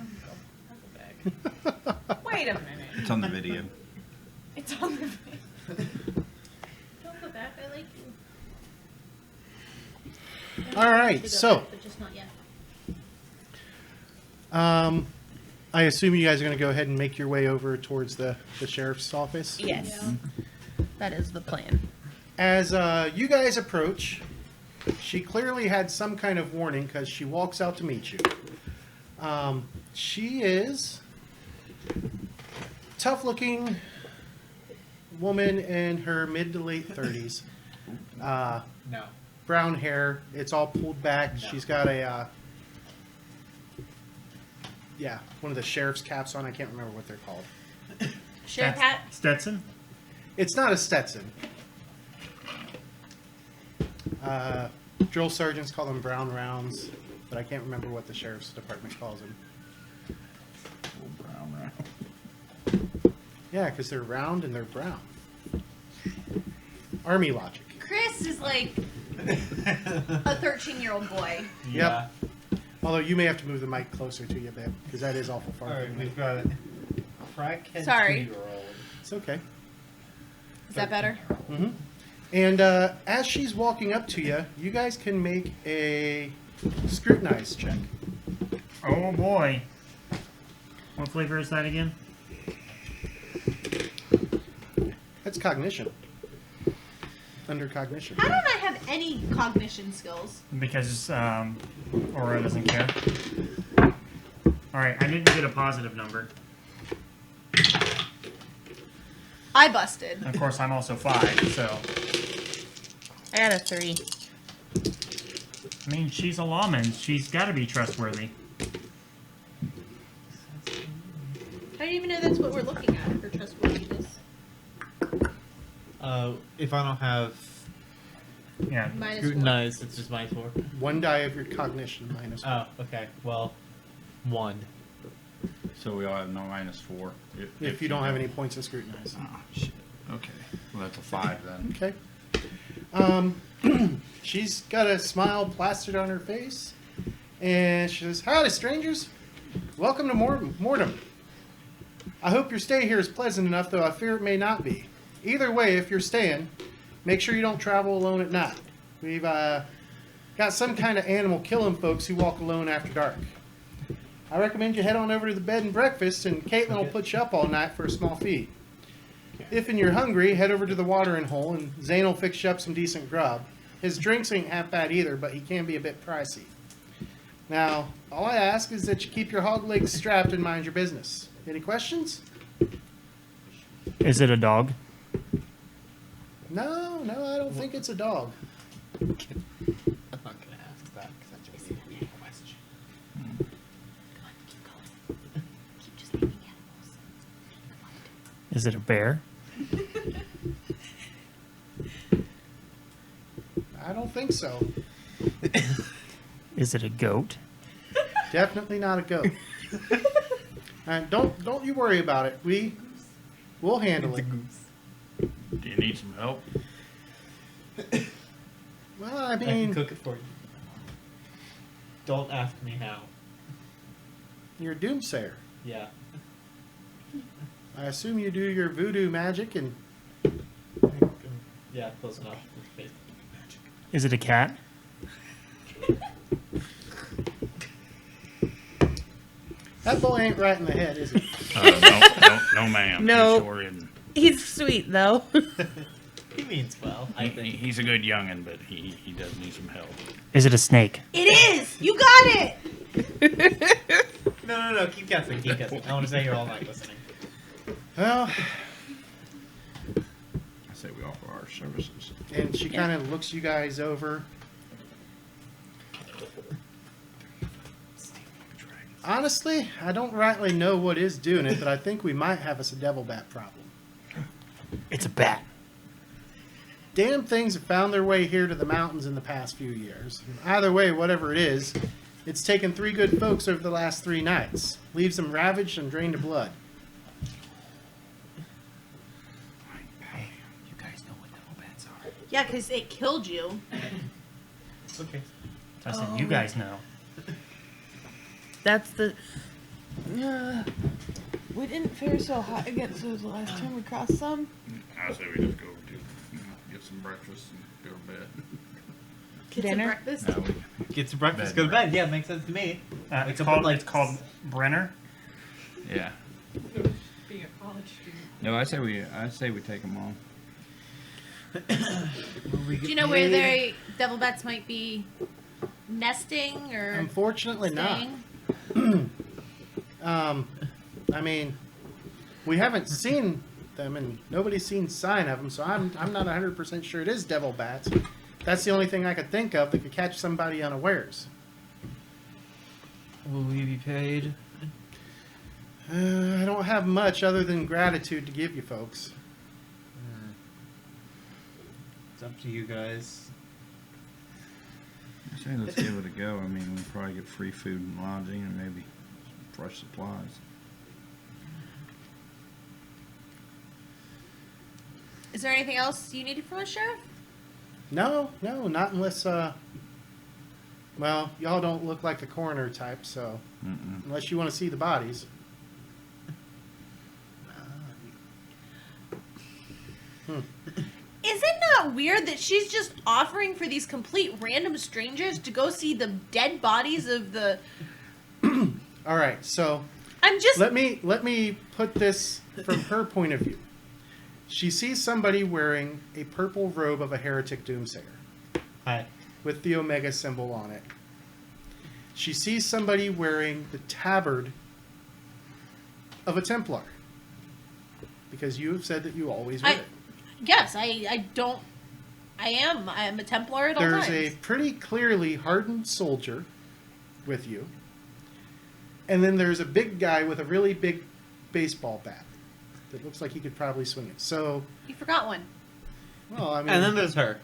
I'll go back. Wait a minute. It's on the video. It's on the video. Don't go back. I like you. All right, so But just not yet. I assume you guys are going to go ahead and make your way over towards the sheriff's office. Yes. That is the plan. As you guys approach, she clearly had some kind of warning because she walks out to meet you. She is tough-looking woman in her mid to late 30s. No. Brown hair. It's all pulled back. No. She's got a, one of the sheriff's caps on. I can't remember what they're called. Sheriff hat? Stetson? It's not a Stetson. Drill sergeants call them brown rounds, but I can't remember what the sheriff's department calls them. Brown round. Yeah, because they're round and they're brown. Army logic. Chris is like a 13-year-old boy. Yeah. Although you may have to move the mic closer to you, babe, because that is awful far All right, from me. we've got a crackhead Sorry. 2-year-old. It's okay. Is that better? Mm-hmm. And as she's walking up to you, you guys can make a scrutinize check. Oh boy. What flavor is that again? That's cognition. Under cognition. How don't I have any cognition skills? Because Aura doesn't care. Alright, I need to get a positive number. I busted. And of course, I'm also 5, so. I got a 3. I mean, she's a lawman. She's got to be trustworthy. I don't even know that's what we're looking at for trustworthiness. If I don't have Yeah. -1. scrutinized, it's just -4. 1 die of your cognition minus 1. Oh, okay. Well, 1. So we all have no -4. If you don't have any points of scrutinize. Oh, shit. Okay. Well, that's a 5 then. Okay. She's got a smile plastered on her face, and she says, "Howdy, strangers. Welcome to Mortem. I hope your stay here is pleasant enough, though I fear it may not be. Either way, if you're staying, make sure you don't travel alone at night. We've got some kind of animal killing folks who walk alone after dark. I recommend you head on over to the bed and breakfast, and Caitlin will put you up all night for a small fee. If and you're hungry, head over to the watering hole, and Zane will fix you up some decent grub. His drinks ain't half bad either, but he can be a bit pricey. Now, all I ask is that you keep your hog legs strapped and mind your business. Any questions?" Is it a dog? No, I don't think it's a dog. I'm not gonna ask that because that's just a question. Come on, keep going. Keep just naming animals. Is it a bear? I don't think so. Is it a goat? Definitely not a goat. All right, don't you worry about it. We'll handle it. Do you need some help? Well, I I can mean, cook it for you. Don't ask me how. you're a doomsayer. Yeah. I assume you do your voodoo magic, and Yeah, close enough. It's basically magic. Is it a cat? that boy ain't right in the head, is he? No, ma'am. No. He sure isn't. He's sweet, though. He means well, I think. He's a good youngin', but he does need some help. Is it a snake? It is! You got it! No. Keep guessing. Keep guessing. I want to stay here all night listening. Well, I say we offer our services. and she kind of looks you guys over. Honestly, I don't rightly know what is doing it, but I think we might have us a devil bat problem. It's a bat. Damn things have found their way here to the mountains in the past few years. Either way, whatever it is, it's taken 3 good folks over the last 3 nights. Leaves them ravaged and drained of blood. Hey, you guys know what devil bats are. Yeah, because it killed you. It's okay. I said, you guys know. That's the. We didn't fare so hot against those the last time we crossed some. I say we just go to get some breakfast and go to bed. Get Dinner? some breakfast. No, Get some breakfast, Bed. go to bed. Yeah, makes sense to me. It's Like called Brenner. yeah. Being a college student. No, I say we take them on. Do you know where their devil bats might be nesting or Unfortunately not. staying? I mean, we haven't seen them, and nobody's seen sign of them, so I'm not 100% sure it is devil bats. That's the only thing I could think of that could catch somebody unawares. Will we be paid? I don't have much other than gratitude to give you folks. It's up to you guys. I say let's give it a go. I mean, we'll probably get free food and lodging and maybe fresh supplies. Is there anything else you needed from us, Sheriff? No, not unless, well, y'all don't look like the coroner type, so Mm-mm. unless you want to see the bodies. Is it not weird that she's just offering for these complete random strangers to go see the dead bodies of the... All right, so I'm just... let me put this from her point of view. She sees somebody wearing a purple robe of a heretic doomsayer Hi. with the Omega symbol on it. She sees somebody wearing the tabard of a Templar. because you have said that you always I wear it. yes, I don't. I am a Templar at all There's times. a pretty clearly hardened soldier with you, and then there's a big guy with a really big baseball bat that looks like he could probably swing it. So, You forgot one. well, I mean, And then there's her.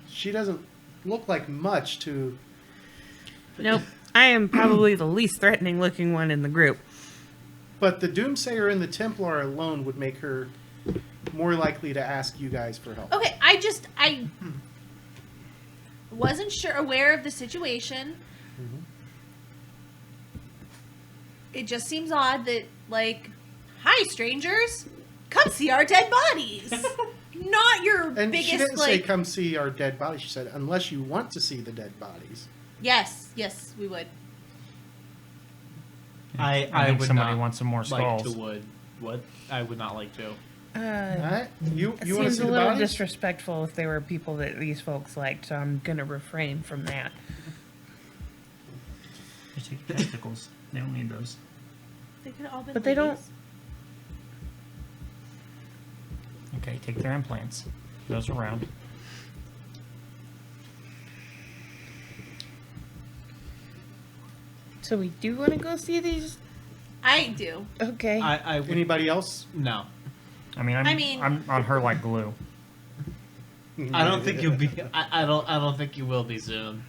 she doesn't look like much to. Nope. I am probably the least threatening looking one in the group. But the Doomsayer and the Templar alone would make her more likely to ask you guys for help. Okay, I wasn't aware of the situation. Mhm. It just seems odd that, like, hi strangers, come see our dead bodies. Not your And biggest she didn't say like. come see our dead bodies. She said unless you want to see the dead bodies. Yes, we would. I I think would somebody not wants some more like skulls. to would. What? I would not like to. All right, you It want to seems see a the little bodies? disrespectful if they were people that these folks liked, so I'm gonna refrain from that. Just take the testicles. They don't need those. They could have all been. But they don't- ladies. Okay, take their implants. Those around. So we do want to go see these? I do. Okay. I would, Anybody else? no. I mean, I'm on her like glue. I don't think you'll be. I don't think you will be soon.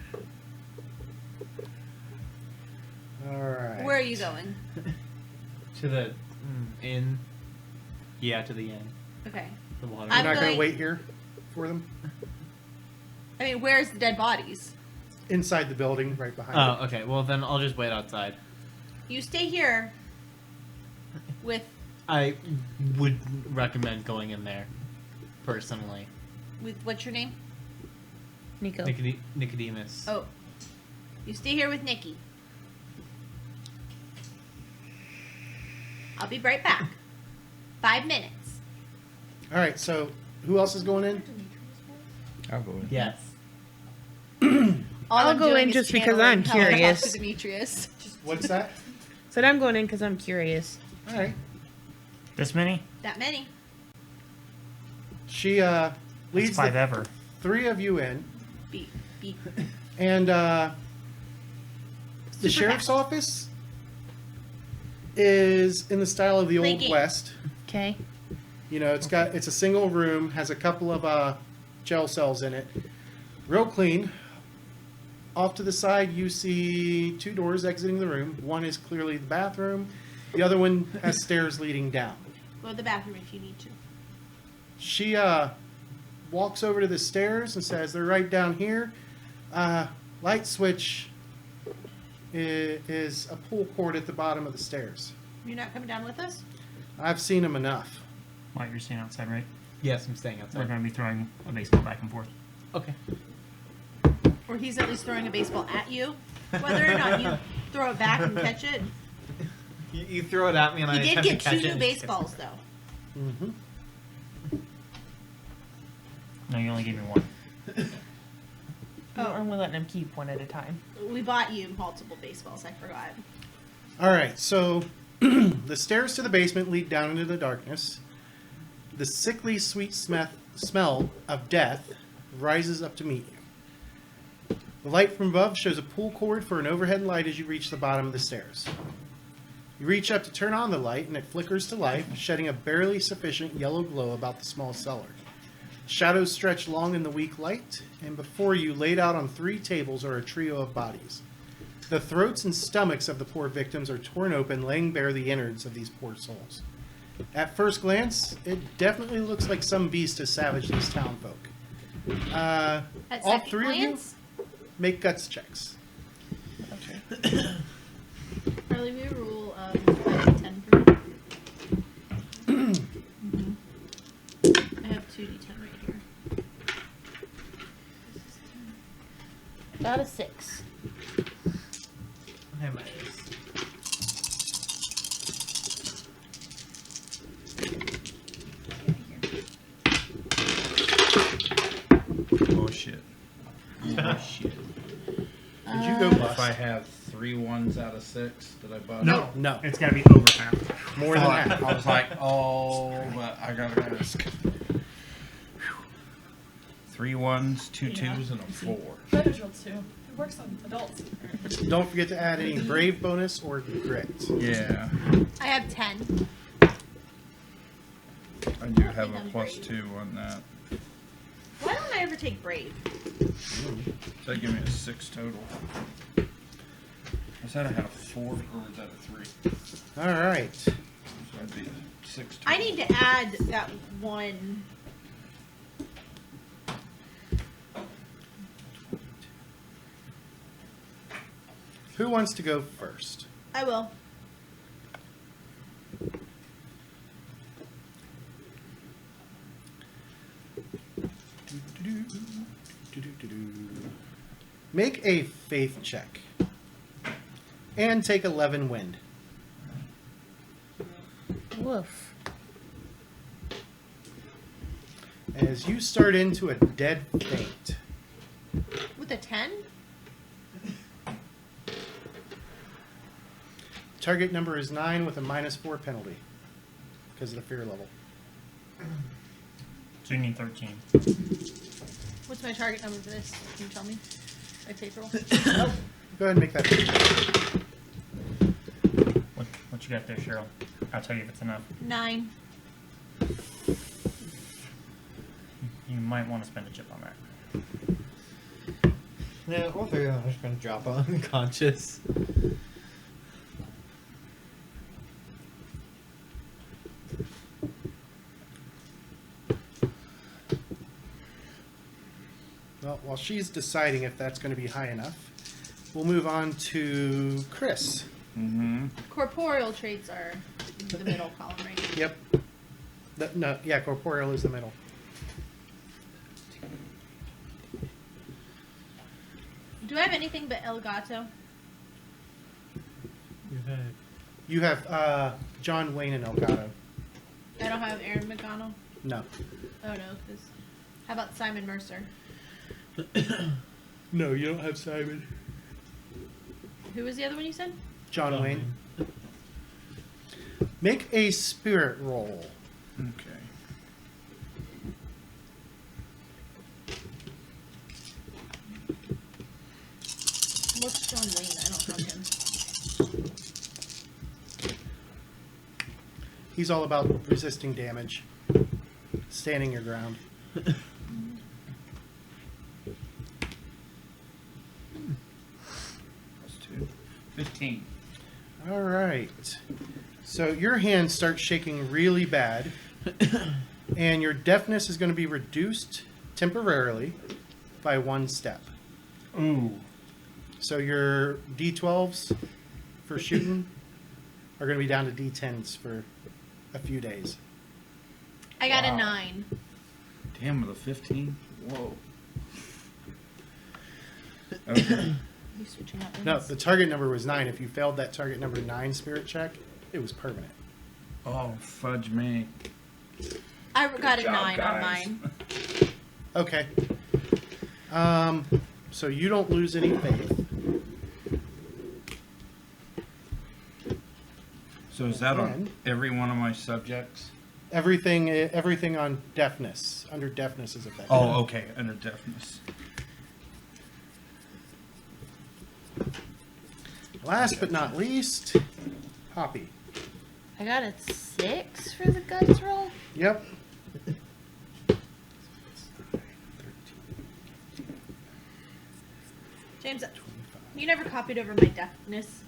All right. Where are you going? To the inn. Yeah, to the inn. Okay. The water. You're I'm not going going- to wait here for them? I mean, where's the dead bodies? Inside the building, right behind you. Oh, okay. Well, then I'll just wait outside. You stay here. With I would recommend going in there, personally. what's your name? Nico. Nicodemus. Oh, you stay here with Nikki. I'll be right back. 5 minutes. All right, so who else is going in? I'll go in. Yes. All I'll I'm go doing in is just because I'm channeling how I talk curious. to Demetrius. What's that? Said I'm going in because I'm curious. All right. This many? That many. She Least leads 5 the ever. 3 of you in, Beep, beep. and the Super sheriff's fast. office is in the style of the Play Old game. West. Okay. You know, it's a single room, has a couple of jail cells in it. Real clean. Off to the side, you see 2 doors exiting the room. One is clearly the bathroom. The other one has stairs leading down. Go to the bathroom if you need to. She walks over to the stairs and says, "They're right down here. Light switch is a pull cord at the bottom of the stairs. You're not coming down with us? I've seen them enough." Mike, you're staying outside, right? Yes, I'm staying We're outside. going to be throwing a baseball back and forth. Okay. Or he's at least throwing a baseball at you. Whether or not you throw it back and catch it. You throw it at me and I He did attempt get to catch 2 it. new baseballs, though. Mm-hmm. No, you only gave me 1. Oh, and we're letting them keep one at a time. We bought you multiple baseballs, I forgot. All right, so the stairs to the basement lead down into the darkness. The sickly sweet smell of death rises up to meet you. The light from above shows a pull cord for an overhead light as you reach the bottom of the stairs. You reach up to turn on the light, and it flickers to life, shedding a barely sufficient yellow glow about the small cellar. Shadows stretch long in the weak light, and before you, laid out on 3 tables, are a trio of bodies. The throats and stomachs of the poor victims are torn open, laying bare the innards of these poor souls. At first glance, it definitely looks like some beast has savaged these townfolk. At All second 3 glance, of you, make guts checks. Carly, we rule 5 and 10 for me. I have 2d10 right here. Got a 6. I have my ace. Oh shit. Oh shit. Did you go If bust? I have 3 1s out of 6? Did I bust? No, No. it's got to be over half. More than I that. was like, oh, but I gotta ask. 3 1s, 2 Yeah. 2s, and a 4. Benadryl too. It works on adults. Don't forget to add any brave bonus or grit. Yeah, I have 10. I do have think a I'm plus brave. 2 on that. Why don't I ever take Brave? So that give me a 6 total. I said I had a 4 cards out of 3. All right. So that'd be 6 total. I need to add that one. Who wants to go first? I will. Make a faith check. And take 11 wind. Woof. As you start into a dead faint. With a 10? Target number is 9 with a -4 penalty. Because of the fear level. So you need 13. What's my target number for this? Can you tell me? My faith roll? Go ahead and make that faith check. What you got there, Cheryl? I'll tell you if it's enough. 9. You might want to spend a chip on that. No, all 3 of them are just going to drop unconscious. Well, while she's deciding if that's going to be high enough, we'll move on to Chris. Mm-hmm. Corporeal traits are in the middle column, right? Yep. No, yeah, corporeal is the middle. Do I have anything but El Gato? You have John Wayne and Elgato. I don't have Aaron McDonald. No. Oh no, because how about Simon Mercer? No, you don't have Simon. Who was the other one you said? John Wayne. Make a spirit roll. Okay. What's John Wayne? I don't know him. He's all about resisting damage, standing your ground. Plus 2. 15. All right. So your hand starts shaking really bad, and your deafness is going to be reduced temporarily by 1 step. Ooh. So your D12s for shooting are going to be down to D10s for a few days. I got Wow. a 9. Damn, with a 15? Whoa. Okay. You switching out No, wings? the target number was 9. If you failed that target number 9 spirit check, it was permanent. Oh, fudge me. I got a Good job, 9 on guys. mine. Okay. So you don't lose any faith. So is that on And- every one of my subjects? Everything on deafness, under deafness is affected. Oh, okay. Under deafness. Last but not least, Hoppy. I got a 6 for the guts roll. Yep. James, you never copied over my deafness.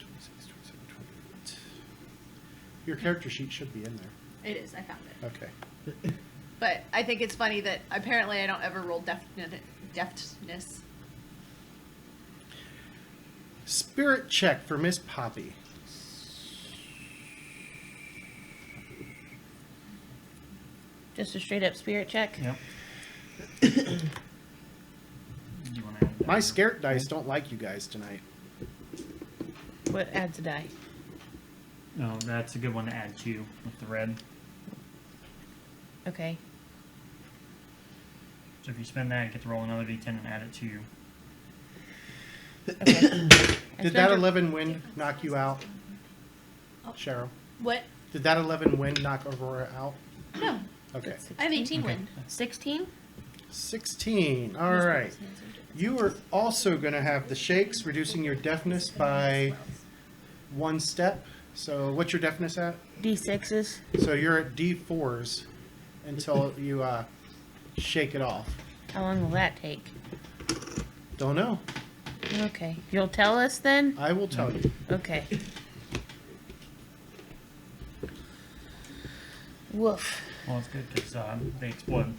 Your character sheet should be in there. It is. I found it. Okay. But I think it's funny that apparently I don't ever roll deftness. Spirit check for Miss Poppy. Just a straight up spirit check. Yep. Do you want to add that? My scare dice don't like you guys tonight. What adds a die? No, that's a good one to add to with the red. Okay. So if you spend that, you get to roll another d10 and add it to you. Okay. Did that 11 wind knock you out, Cheryl? What? Did that 11 wind knock Aurora out? No. Okay. I have 18 wind. 16? 16. All right. You are also going to have the shakes, reducing your deafness by 1 step. So what's your deafness at? D6s. So you're at D4s until you shake it off. How long will that take? Don't know. Okay. You'll tell us then? I will tell you. Okay. Woof. Well, it's good because they explode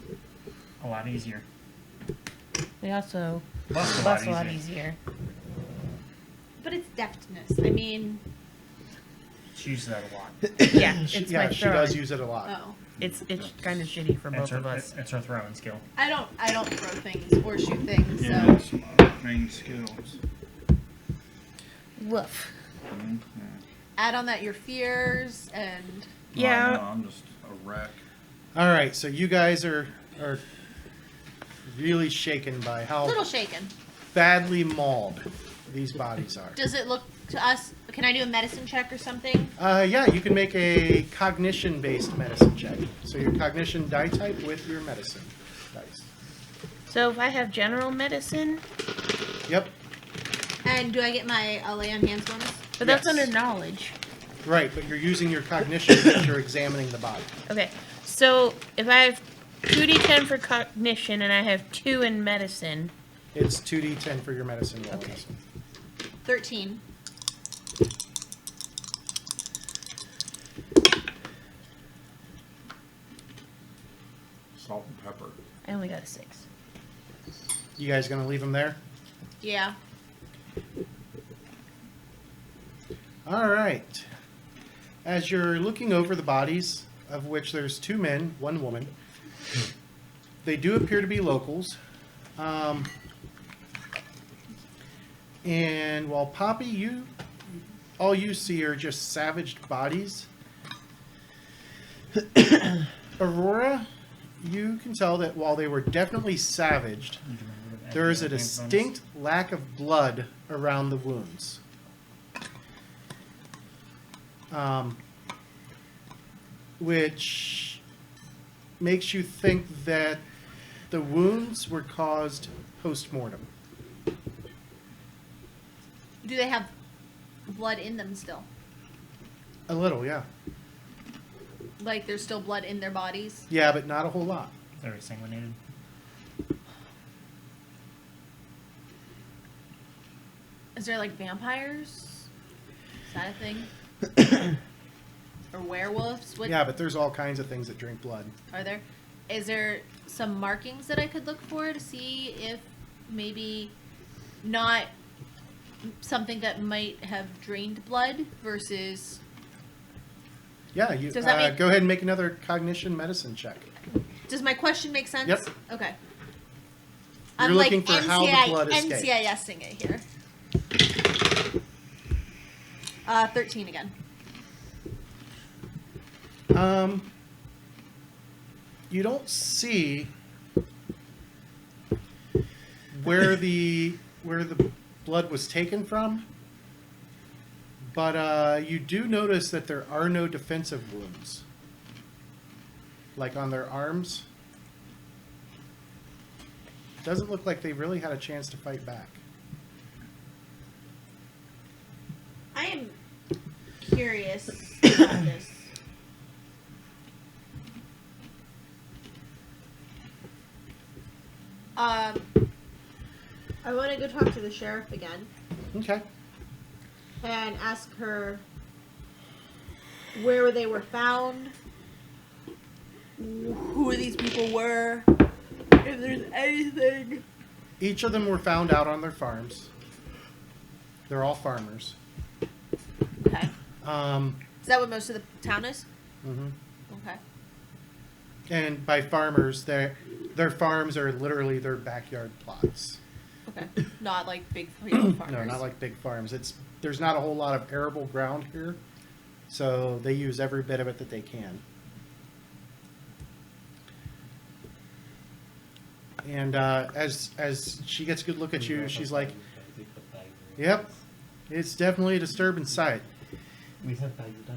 a lot easier. They also Bust bust a lot easier. But it's deftness. I mean, She uses that a lot. Yeah, She, it's yeah, my she throwing. does use it a lot. oh. It's kind of shitty for both It's her, of us. it's her throwing skill. I don't throw things or shoot things, Yeah, so. that's my main skills. Woof. Mhm. Add on that your fears and Yeah. No, I'm just a wreck. All right, so you guys are really shaken by a how little shaken. badly mauled these bodies are. Does it look to us? Can I do a medicine check or something? Yeah, you can make a cognition-based medicine check. So your cognition die type with your medicine dice. So if I have general medicine, Yep, And do I get my lay on hands bonus? but that's Yes. under knowledge. right, but you're using your cognition because you're examining the body. Okay. So if I have 2d10 for cognition and I have 2 in medicine, It's 2d10 for your medicine roll. Okay. 13. Salt and pepper. I only got a 6. You guys gonna leave them there? Yeah. All right. As you're looking over the bodies, of which there's 2 men, 1 woman, they do appear to be locals. And while Poppy, all you see are just savaged bodies. Aurora, you can tell that while they were definitely savaged, there is a distinct lack of blood around the wounds. Which makes you think that the wounds were caused post-mortem. Do they have blood in them still? A little, yeah. Like there's still blood in their bodies? Yeah, but not a whole lot. Very sanguinated. Is there like vampires? Is that a thing? Or werewolves? What Yeah, but there's all kinds of things that drink blood. are there? Is there some markings that I could look for to see if maybe not something that might have drained blood versus Yeah, you Does that mean- go ahead and make another cognition medicine check. Does my question make sense? Yep. Okay. You're looking for how the blood escaped. NCISing it here. 13 again. You don't see where the blood was taken from, but you do notice that there are no defensive wounds, like on their arms. Doesn't look like they really had a chance to fight back. I am curious about this. I want to go talk to the sheriff again Okay. and ask her where they were found, who these people were, if there's anything. Each of them were found out on their farms. They're all farmers. Okay. Is that what most of the town is? Mhm. Okay. And by farmers, their farms are literally their backyard plots. Okay. Not like big field farmers. No, not like big farms. There's not a whole lot of arable ground here, so they use every bit of it that they can. And as she gets a good look at you, she's like, "Yep, It's definitely a disturbing sight. We have bag of dice.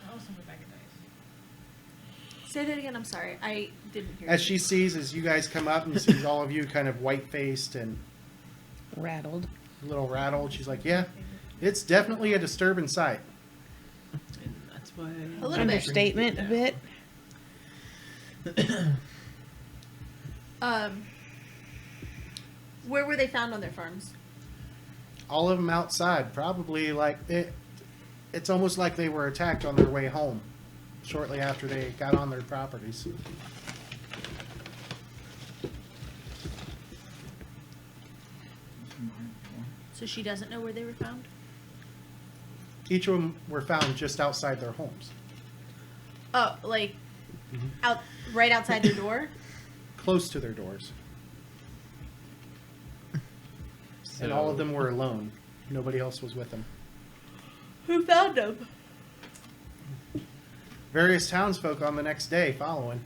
I also have a bag of dice. Say that again. I'm sorry. I didn't hear. As she sees, as you guys come up and sees all of you kind of white-faced and Rattled. a little rattled, she's like, yeah, it's definitely a disturbing sight. And that's why. A little bit. Understatement a bit. Where were they found on their farms? All of them outside, probably like it's almost like they were attacked on their way home shortly after they got on their properties. So she doesn't know where they were found? Each of them were found just outside their homes, Oh, like out right outside their door? close to their doors. And all of them were alone. Nobody else was with them. Who found them? Various townsfolk on the next day following.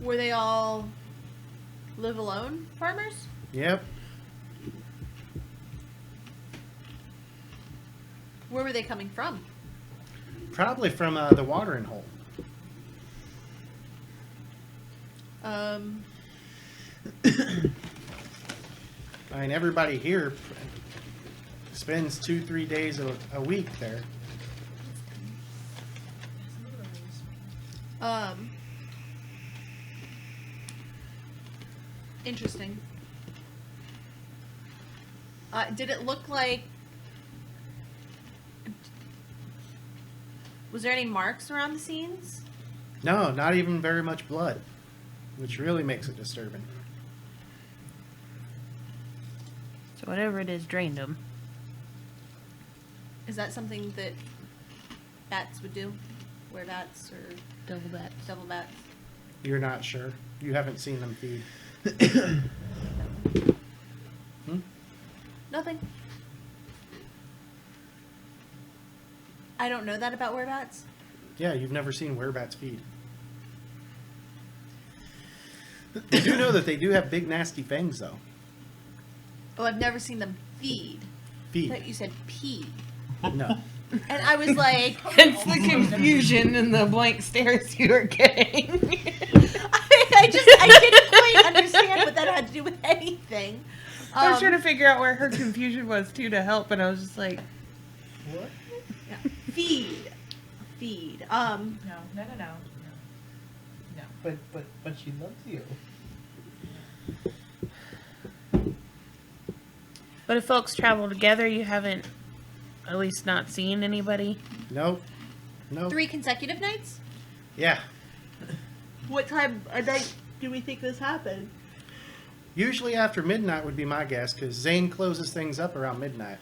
Were they all live alone farmers? Yep. Where were they coming from? Probably from the watering hole. I mean, everybody here spends 2-3 days a week there. Interesting. Did it look like... Was there any marks around the scenes? No, not even very much blood, which really makes it disturbing. So whatever it is drained them. Is that something that bats would do? Wear bats or Double bats. double bats? You're not sure. You haven't seen them feed. Nothing. I don't know that about werebats. Yeah, you've never seen werebats feed. You do know that they do have big, nasty fangs, though. Oh, I've never seen them feed. I Feed. thought you said pee. No. And I was like, It's the confusion and the blank stares you are getting. I didn't quite understand what that had to do with anything. I was trying to figure out where her confusion was too to help, and I was just like, What? Feed. Feed. No. No. But she loves you. but if folks travel together, you haven't at least not seen anybody. Nope. Nope. 3 consecutive nights? Yeah. What time a night do we think this happened? Usually after midnight would be my guess, because Zane closes things up around midnight.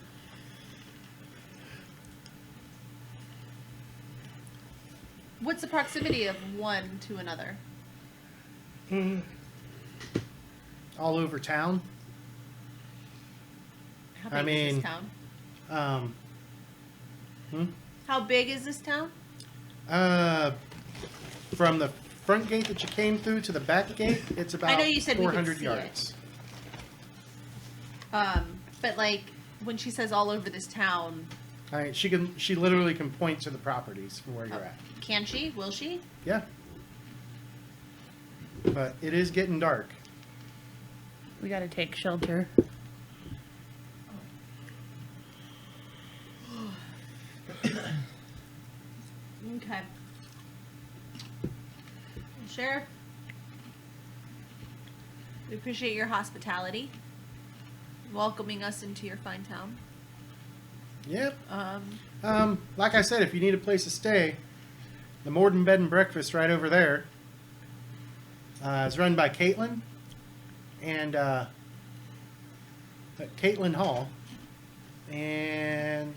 What's the proximity of one to another? All over town. How big I is mean- this town? How big is this town? From the front gate that you came through to the back gate, it's about I know you said we could 400 see yards. But like when she says all over this town, I mean, she literally can point to the properties from where you're at. can she? Will she? Yeah. But it is getting dark. We gotta take shelter. Okay. Sheriff, we appreciate your hospitality, welcoming us into your fine town. Yep. Like I said, if you need a place to stay, the Morden Bed and Breakfast right over there is run by Caitlin and Caitlin Hall, and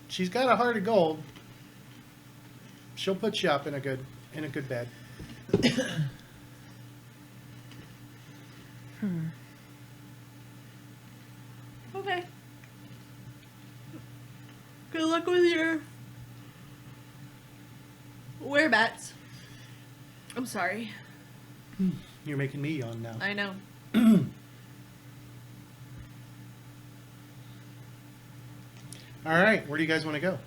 she's got a heart of gold. She'll put you up in a good bed. Okay. Good luck with your whereabouts. I'm sorry. You're making me yawn now. I know. All right, where do you guys want to go?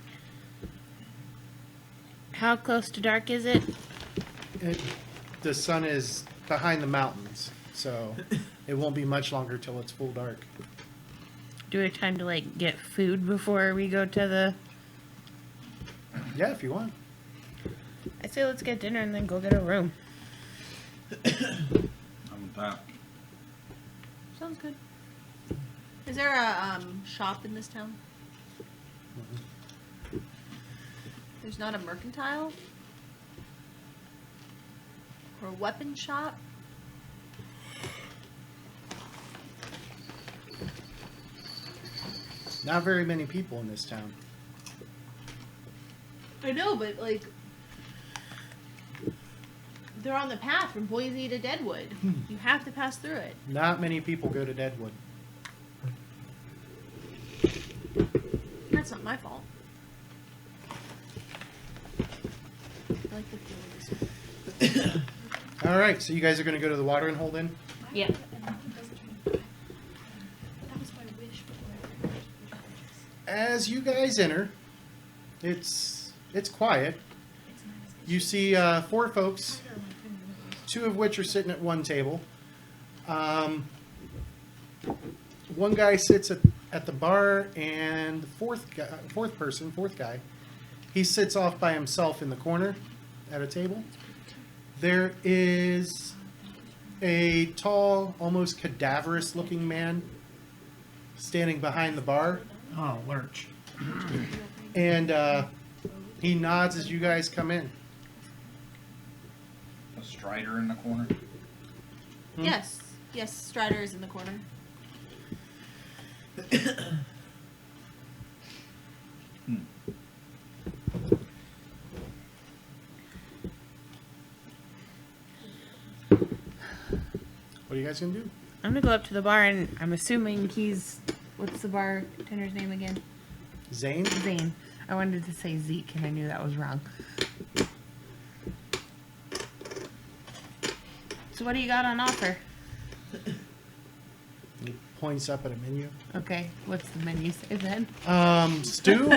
How close to dark is it? The sun is behind the mountains, so it won't be much longer till it's full dark. Do we have time to like get food before we go to the? Yeah, if you want. I say let's get dinner and then go get a room. I'm with that. Sounds good. Is there a shop in this town? There's not a mercantile? Or a weapon shop? Not very many people in this town. I know, but like, they're on the path from Boise to Deadwood. You have to pass through it. Not many people go to Deadwood. That's not my fault. I like the feel of this one. All right, so you guys are going to go to the watering hole then? Yeah. And nothing doesn't turn black. That was my wish before I As you guys enter, it's quiet. It's nice. You see 4 folks, 2 of which are sitting at one table. One guy sits at the bar, and the fourth guy, he sits off by himself in the corner at a table. There is a tall, almost cadaverous-looking man standing behind the bar, Oh, Lurch. and he nods as you guys come in. A Strider in the corner. Yes. Yes, Strider is in the corner. What are you guys gonna do? I'm gonna go up to the bar and I'm assuming he's what's the bartender's name again? Zane? Zane. I wanted to say Zeke and I knew that was wrong. So what do you got on offer? He points up at a menu. Okay, what's the menu say then? Stew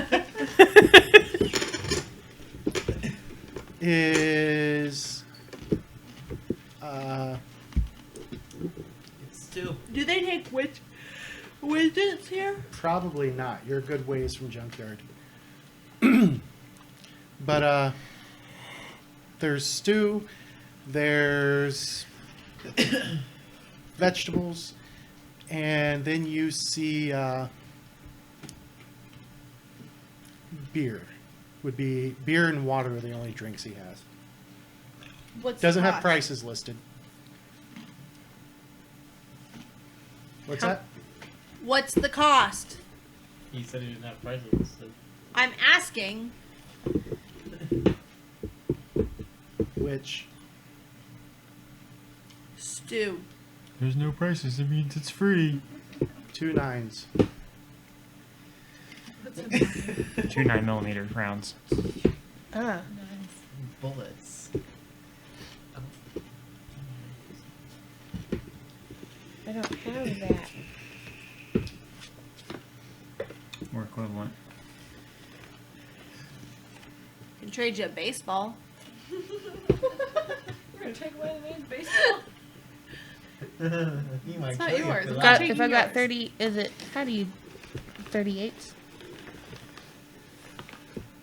is It's still. Do they take widgets here? probably not. You're a good ways from Junkyard. But there's stew, there's vegetables, and then you see beer. Would be beer and water are the only drinks he has. What's Doesn't the have cost? prices listed. What's How- that? What's the cost? He said he didn't have prices. So. I'm asking. Which Stew. There's no prices. It means it's free. 2 9s. 2 9mm rounds. Ah. Bullets. I don't have that. Or equivalent. Can trade you a baseball. We're gonna take away the man's baseball. You might It's not kill you yours. for Got- that. If I got yours. 30, is it, how do you, 38s?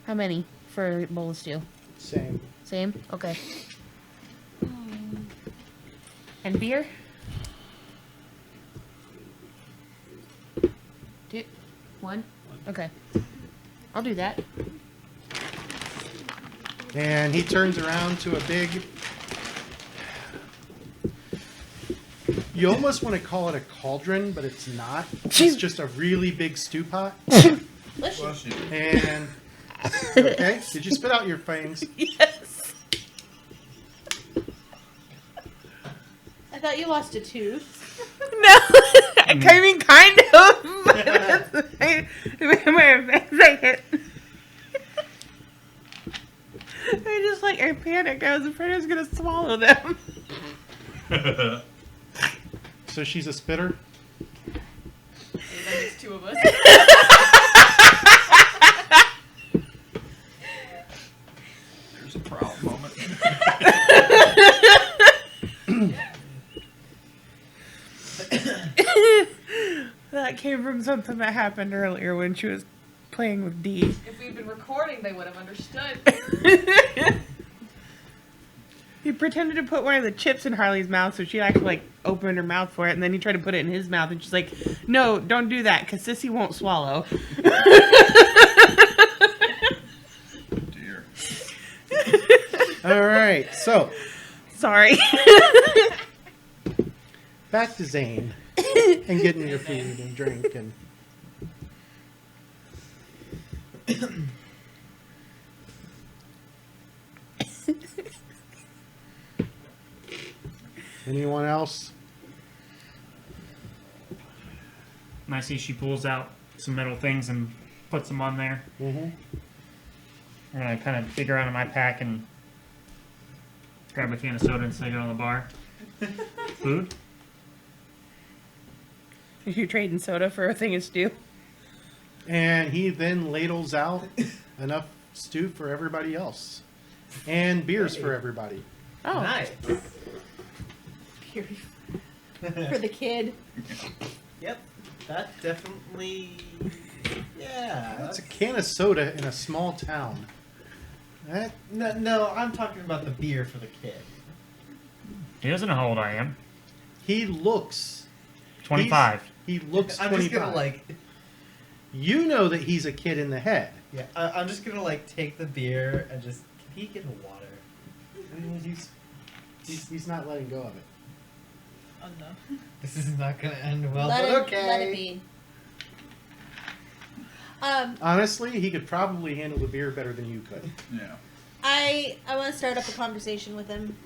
How many for a bowl of stew? Same. Same? Okay. And beer? 2? 1? Okay. I'll do that. And he turns around to a big. You almost want to call it a cauldron, but it's not. It's just a really big stew pot. Bless you. And okay, did you spit out your fangs? Yes. I thought you lost a tooth. No, I mean kind of. I hit. I just like I panicked. I was afraid I was gonna swallow them. So she's a spitter. That makes 2 of us. That came from something that happened earlier when she was playing with D. If we'd been recording, they would have understood. He pretended to put one of the chips in Harley's mouth, so she actually like opened her mouth for it, and then he tried to put it in his mouth, and she's like, "No, don't do that, because Sissy won't swallow." Dear. All right, so Sorry. back to Zane and getting your food and drink and. Anyone else? And I see she pulls out some metal things and puts them on there. Mm-hmm. And I kind of dig around in my pack and grab a can of soda and stick it on the bar. Food? You trading soda for a thing of stew? And he then ladles out enough stew for everybody else. And beers for everybody. Oh, Nice. For the kid. Yep. That definitely. Yeah. That's a can of soda in a small town. That, No, I'm talking about the beer for the kid. He doesn't know how old I am. he looks 25. He looks I'm 25. just gonna like. You know that he's a kid in the head. Yeah, I'm just gonna like take the beer and just. Can he get a water? He's not letting go of it. Oh no. This is not gonna end well, let but it, okay. let it be. Honestly, he could probably handle the beer better than you could. Yeah. I want to start up a conversation with him.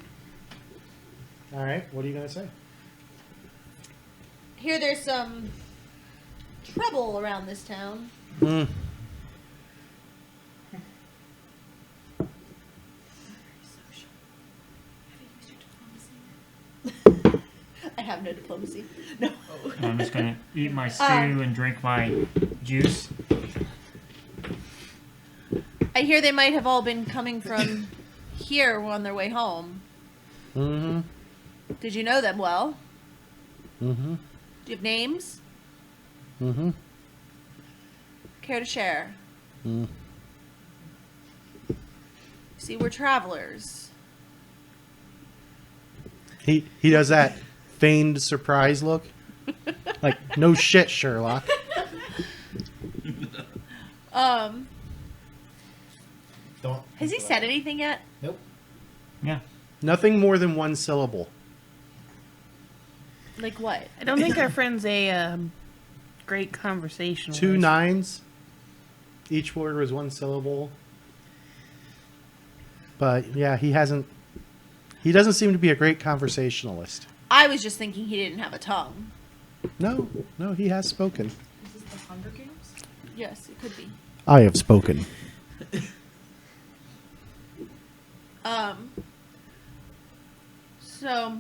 All right, what are you gonna say? Hear there's some trouble around this town. Mm. I have no diplomacy. No. And I'm just going to eat my stew and drink my juice. I hear they might have all been coming from here on their way home. Mm-hmm. Did you know them well? Mm-hmm. Do you have names? Mm-hmm. Care to share? Mm. See, we're travelers. He does that feigned surprise look. Like, no shit, Sherlock. Don't. Has he said anything yet? Nope. Yeah. Nothing more than one syllable. Like what? I don't think our friend's a great conversationalist. 2 nines. Each word was one syllable. But yeah, he doesn't seem to be a great conversationalist. I was just thinking he didn't have a tongue. No, he has spoken. Is this the Hunger Games? Yes, it could be. I have spoken. So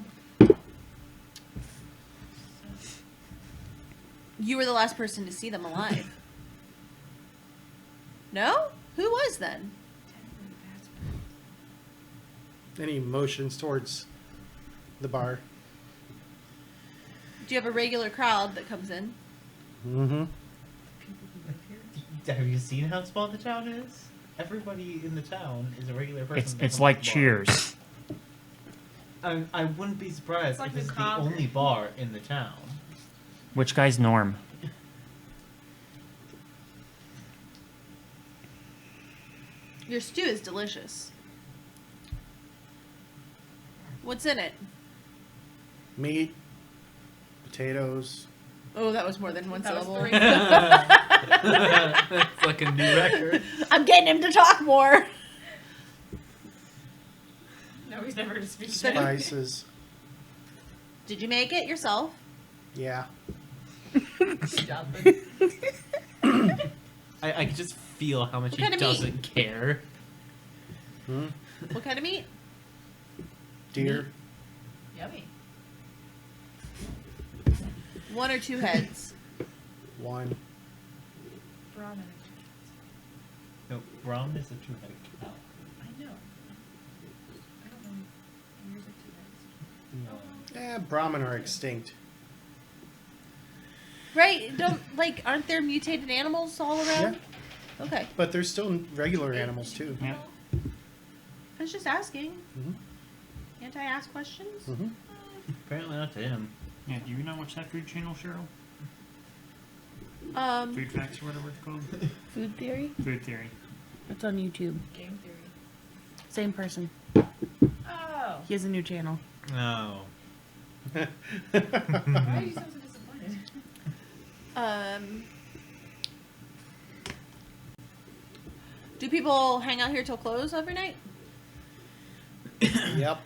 you were the last person to see them alive. No? Who was then? Any motions towards the bar? Do you have a regular crowd that comes in? Mm-hmm. Have you seen how small the town is? Everybody in the town is a regular person. that It's comes like to the bar. Cheers. I wouldn't be surprised It's like if this the is the Cobb. only bar in the town. Which guy's Norm? Your stew is delicious. What's in it? Meat, potatoes. Oh, that was more than one That was syllable. 3. That's like a new record. I'm getting him to talk more. No, he's never going to speak. Spices. Did you make it yourself? Yeah. Stop it. I can just feel how much What he kind of meat? doesn't care. Hmm? What kind of meat? Deer. Yummy. 1 or 2 heads? 1. Brahmin. No, Braun is a two-headed cow. I know. I don't know. Yours are 2 heads. No. Brahmin are extinct. Right? Aren't there mutated animals all around? Yeah. Okay. But there's still regular animals too. Yeah. I was just asking. Mhm. Can't I ask questions? Hmm. Apparently not to him. Yeah, do you not watch that food channel, Cheryl? Food Facts or whatever it's called? Food theory? Food Theory. It's on YouTube. Game theory. Same person. Oh. He has a new channel. No. Why are you so disappointed? Do people hang out here till close every night? Yep.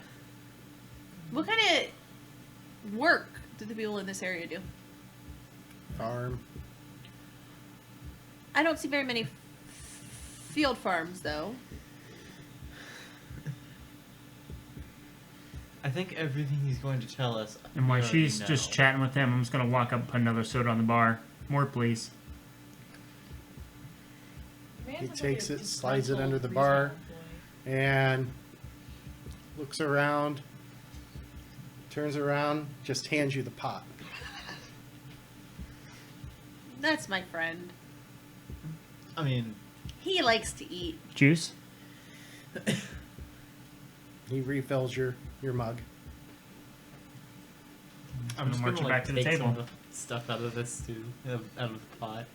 What kind of work do the people in this area do? Farm. I don't see very many field farms, though. I think everything he's going to tell us. And while we already she's know. just chatting with him, I'm just gonna walk up and put another soda on the bar. More, please. He takes it, slides it under the bar, and looks around, turns around, just hands you the pot. That's my friend. I mean, He likes to eat. Juice? He refills your mug. I'm just gonna going to march back to the take table. some of the stuff out of this too, out of the pot.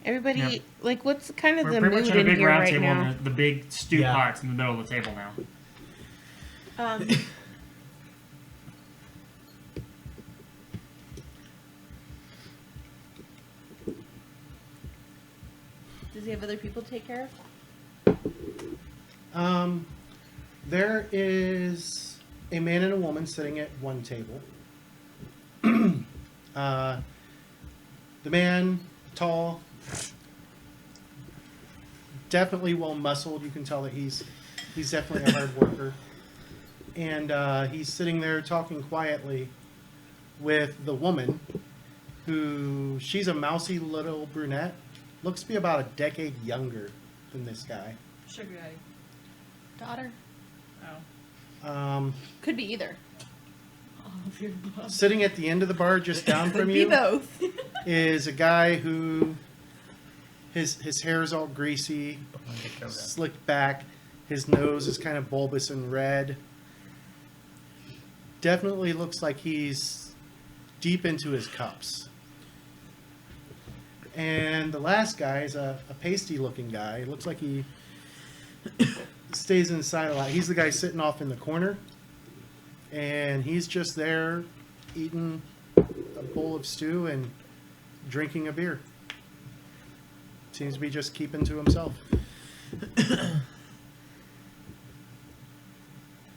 Everybody, Yeah. like, what's kind of We're the pretty much mood at a in big here round right table, now? and the big stew Yeah. pot's in the middle of the table now. Um, does he have other people to take care of? There is a man and a woman sitting at one table. The man, tall, definitely well muscled. You can tell that he's definitely a hard worker. And he's sitting there talking quietly with the woman, who she's a mousy little brunette, looks to be about a decade younger than this guy. Sugar daddy. Daughter? Oh. Could be either. Sitting at the end of the bar, just down Could from be you, both. is a guy who his hair is all greasy, slicked back. His nose is kind of bulbous and red. Definitely looks like he's deep into his cups. And the last guy is a pasty-looking guy. Looks like he stays inside a lot. He's the guy sitting off in the corner, and he's just there eating a bowl of stew and drinking a beer. Seems to be just keeping to himself.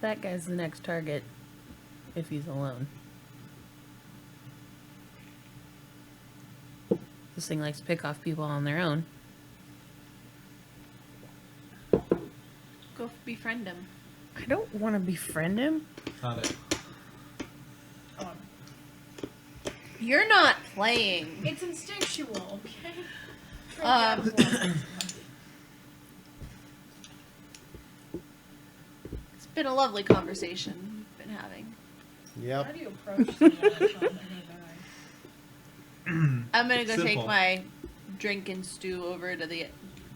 That guy's the next target if he's alone. This thing likes to pick off people on their own. Go befriend him. I don't want to befriend him. Not it. You're not playing. It's instinctual, okay? It's been a lovely conversation we've been having. Yep. How do you approach the guy? I'm gonna go take Simple. my drink and stew over to the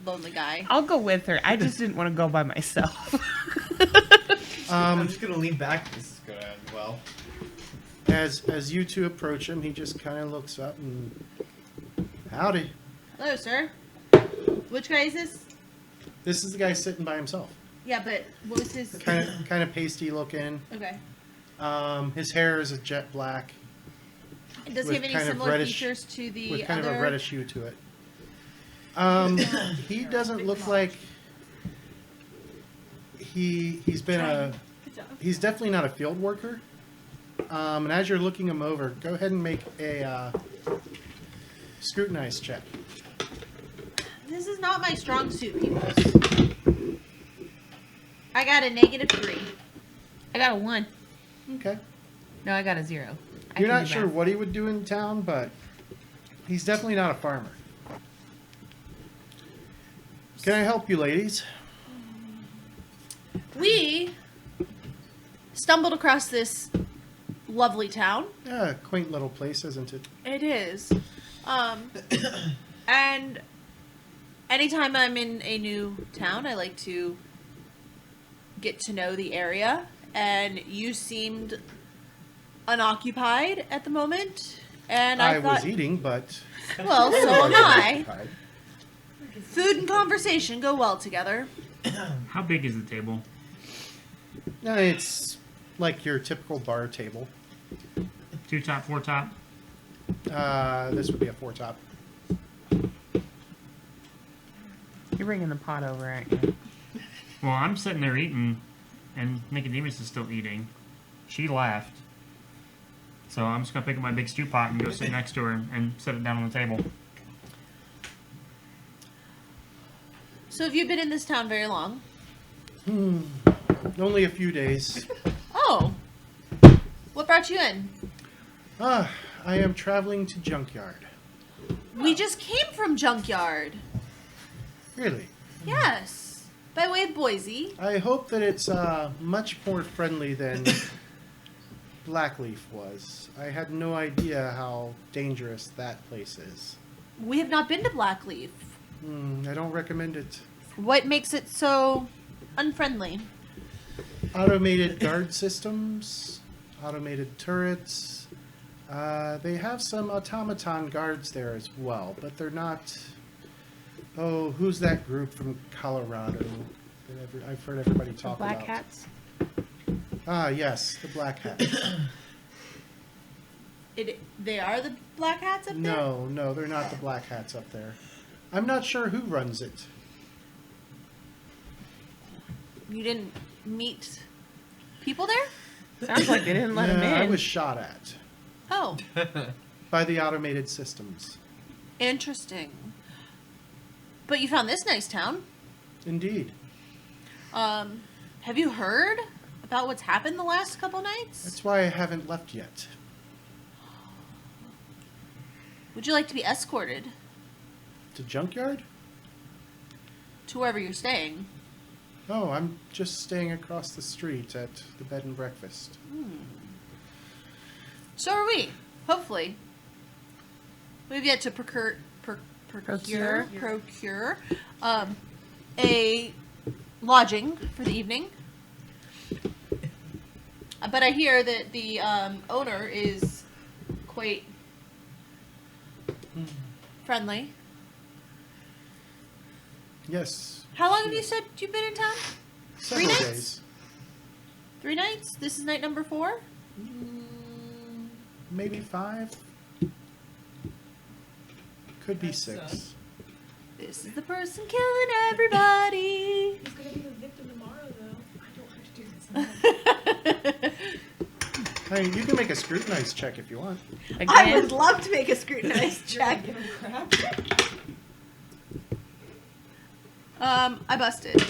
lonely guy. I'll go with her. I just didn't want to go by myself. I'm just going to lean back. This is going to end well. As you two approach him, he just kind of looks up and, howdy. Hello, sir. Which guy is this? This is the guy sitting by himself. Yeah, but what was his? Kind of pasty looking. Okay. His hair is a jet black Does he have with any kind of similar reddish- features to the with kind other? of a reddish hue to it. He doesn't look like he's been a. Good job. He's definitely not a field worker. And as you're looking him over, go ahead and make a scrutinize check. This is not my strong suit, people. I got a -3. I got a 1. Okay. No, I got a 0. I You're can not do sure math. what he would do in town, but he's definitely not a farmer. Can I help you, ladies? We stumbled across this lovely town. Yeah, quaint little place, isn't it? It is. And anytime I'm in a new town, I like to get to know the area. And you seemed unoccupied at the moment. And I thought, was eating, but well, so am I. occupied. Food and conversation go well together. How big is the table? It's like your typical bar table. 2 top, 4 top? This would be a 4-top. You're bringing the pot over, aren't you? Well, I'm sitting there eating, and Nicodemus is still eating. She left. So I'm just going to pick up my big stew pot and go sit next to her and set it down on the table. So have you been in this town very long? Only a few days. Oh. What brought you in? I am traveling to Junkyard. We just came from Junkyard. Really? Yes. By way of Boise. I hope that it's much more friendly than Blackleaf was. I had no idea how dangerous that place is. We have not been to Blackleaf. I don't recommend it. What makes it so unfriendly? Automated guard systems, automated turrets. They have some automaton guards there as well, but they're not... Oh, who's that group from Colorado that I've heard everybody talk Black about? hats. Ah, yes, the Black Hats. They are the Black Hats up there? No, they're not the Black Hats up there. I'm not sure who runs it. You didn't meet people there? Sounds like they didn't let him in. I was shot at Oh, by the automated systems. interesting. But you found this nice town. Indeed. Have you heard about what's happened the last couple nights? That's why I haven't left yet. Would you like to be escorted To Junkyard? to wherever you're staying? Oh, I'm just staying across the street at the bed and breakfast. So are we. Hopefully. We've yet to procure a lodging for the evening. But I hear that the owner is quite friendly. Yes. How long have you said you've been in town? Several nights? days. 3 nights? This is night number 4? Maybe 5. Could be 6. This is the person killing everybody. He's gonna be the victim tomorrow, though. I don't have to do this. Hey, you can make a scrutinize check if you want. I would love to make a scrutinized check. Give him crap. I busted.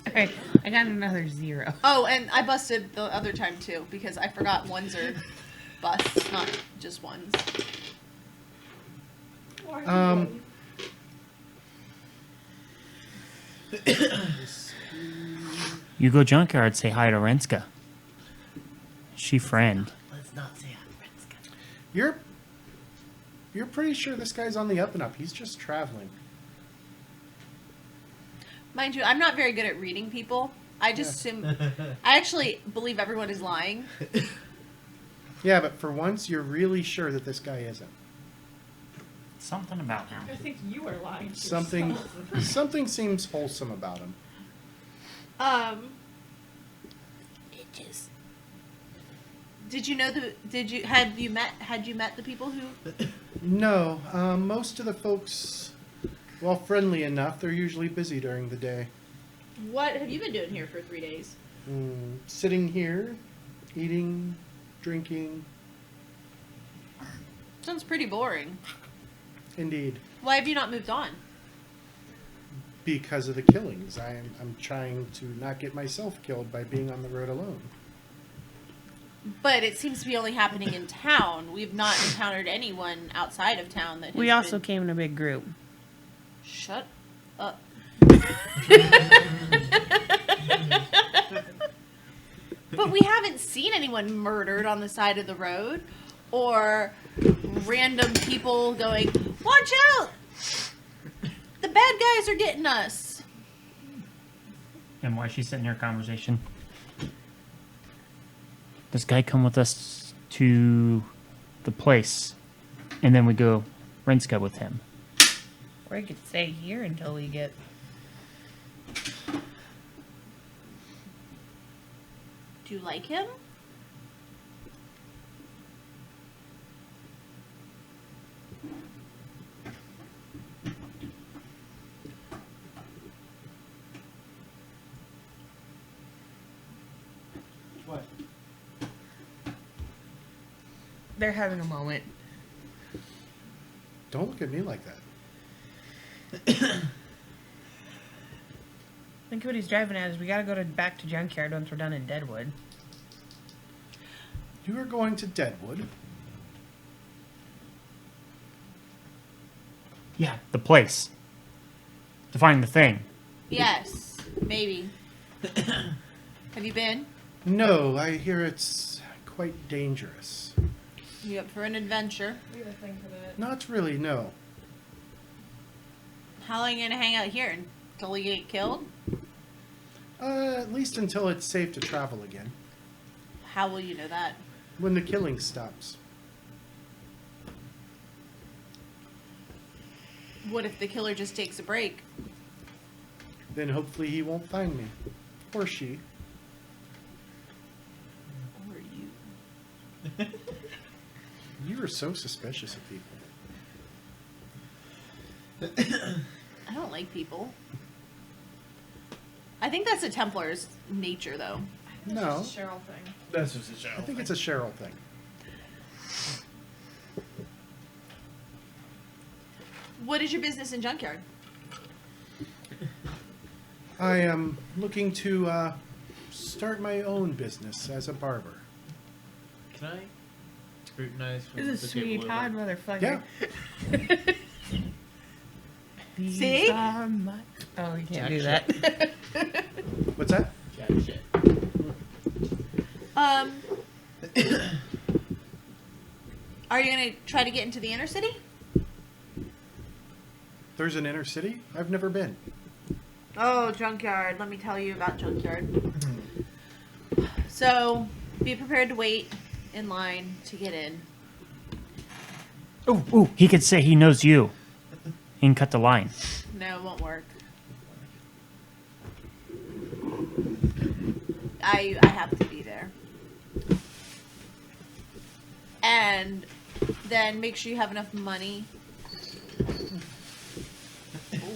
Okay, I got another 0. Oh, and I busted the other time too because I forgot ones are busts, not just ones. You go Junkyard, say hi to Renska. She friend. Let's not say I'm You're pretty sure this guy's on the up and up. He's just traveling. Mind you, I'm not very good at reading people. I just assume. I actually believe everyone is lying. Yeah, but for once, you're really sure that this guy isn't. Something about him. I think you are lying to Something, yourself. something seems wholesome about him. It just. Did you know had you met the people who? No, most of the folks, while friendly enough, they're usually busy during the day. What have you been doing here for 3 days? Sitting here, eating, drinking. Sounds pretty boring. Indeed. Why have you not moved on? Because of the killings. I'm trying to not get myself killed by being on the road alone. But it seems to be only happening in town. We've not encountered anyone outside of town that has We also been... came in a big group. Shut up. But we haven't seen anyone murdered on the side of the road, or random people going, "Watch out! The bad guys are getting us." And while she's sitting here, conversation. This guy come with us to the place, and then we go Renska with him. Or I could stay here until we get. Do you like him? What? They're having a moment. Don't look at me like that. Think what he's driving at is we gotta go back to Junkyard once we're done in Deadwood. You are going to Deadwood. Yeah, the place. To find the thing. Yes, maybe. Have you been? No, I hear it's quite dangerous. You up for an adventure? We gotta think of it. Not really, no. How long are you gonna hang out here until you get killed? At least until it's safe to travel again. How will you know that? When the killing stops. What if the killer just takes a break? Then hopefully he won't find me. Or she. Or you? You are so suspicious of people. I don't like people. I think that's a Templar's nature, though. No. It's just a Cheryl thing. That's just a show. I think it's a Cheryl thing. What is your business in Junkyard? I am looking to start my own business as a barber. Can I scrutinize from This is the sweet table hot over? motherfucker. Yeah. These See? are my... Oh, you can't Jack do shit. that. What's that? Jack shit. Are you gonna try to get into the inner city? There's an inner city? I've never been. Oh, Junkyard. Let me tell you about Junkyard. So, be prepared to wait in line to get in. Ooh, he could say he knows you. He can cut the line. No, it won't work. I have to be there. And then make sure you have enough money.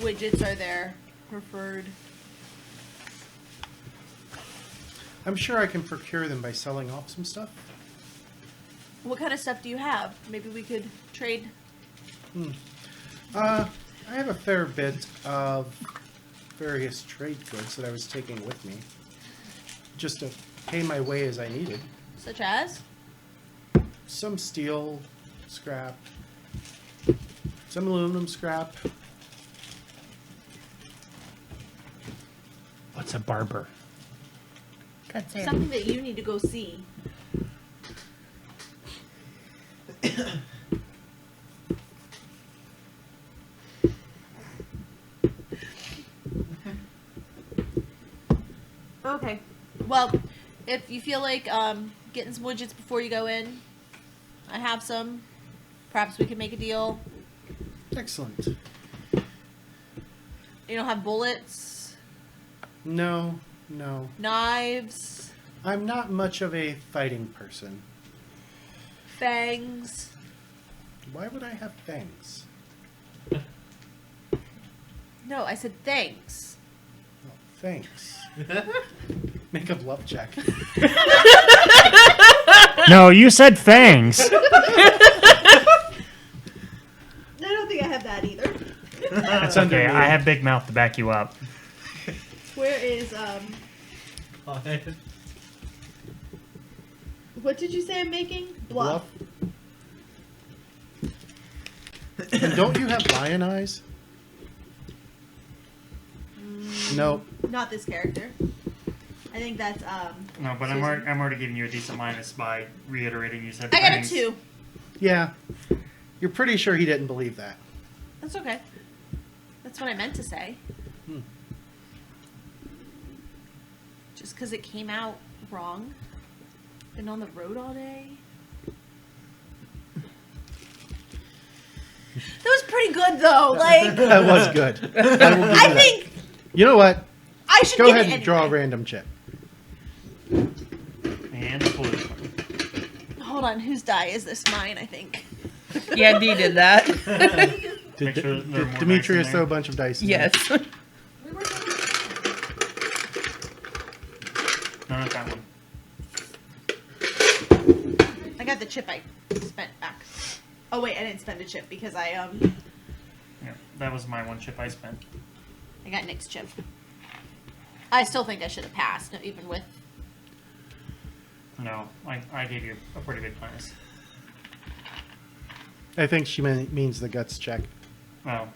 Widgets are there. Preferred. I'm sure I can procure them by selling off some stuff. What kind of stuff do you have? Maybe we could trade. I have a fair bit of various trade goods that I was taking with me. Just to pay my way as I needed. Such as? Some steel scrap. Some aluminum scrap. What's a barber? Cuts hair. Something that you need to go see. Okay. Well, if you feel like getting some widgets before you go in, I have some. Perhaps we can make a deal. Excellent. You don't have bullets, No, no. knives, I'm not much of a fighting person. fangs. Why would I have fangs? No, I said thanks. Oh, thanks. Make a bluff check. No, you said fangs. I don't think I have that either. It's Okay, under I have big mouth to back you up. Where is what did you say I'm making? Bluff. And don't you have lion eyes? No. Not this character. I think that's No, but I'm already giving you a decent minus by reiterating you said I got a things. 2. Yeah. You're pretty sure he didn't believe that. That's okay. That's what I meant to say. Hmm. Just because it came out wrong. Been on the road all day. That was pretty good though. Like That was good. I will give you I that. think You know what? I should Go give ahead it and draw a anyway. random chip. And blue. Hold on, whose die is this? Mine, I think. Yeah, Dee did that. Did, Make sure there are more Demetrius dice in throw a there. bunch of dice in there? Yes. No, not that one. I got the chip I spent back. Oh wait, I didn't spend a chip because I Yeah, that was my one chip I spent. got Nick's chip. I still think I should have passed, even with. No, I gave you a pretty big minus. I think she means the guts check. Oh,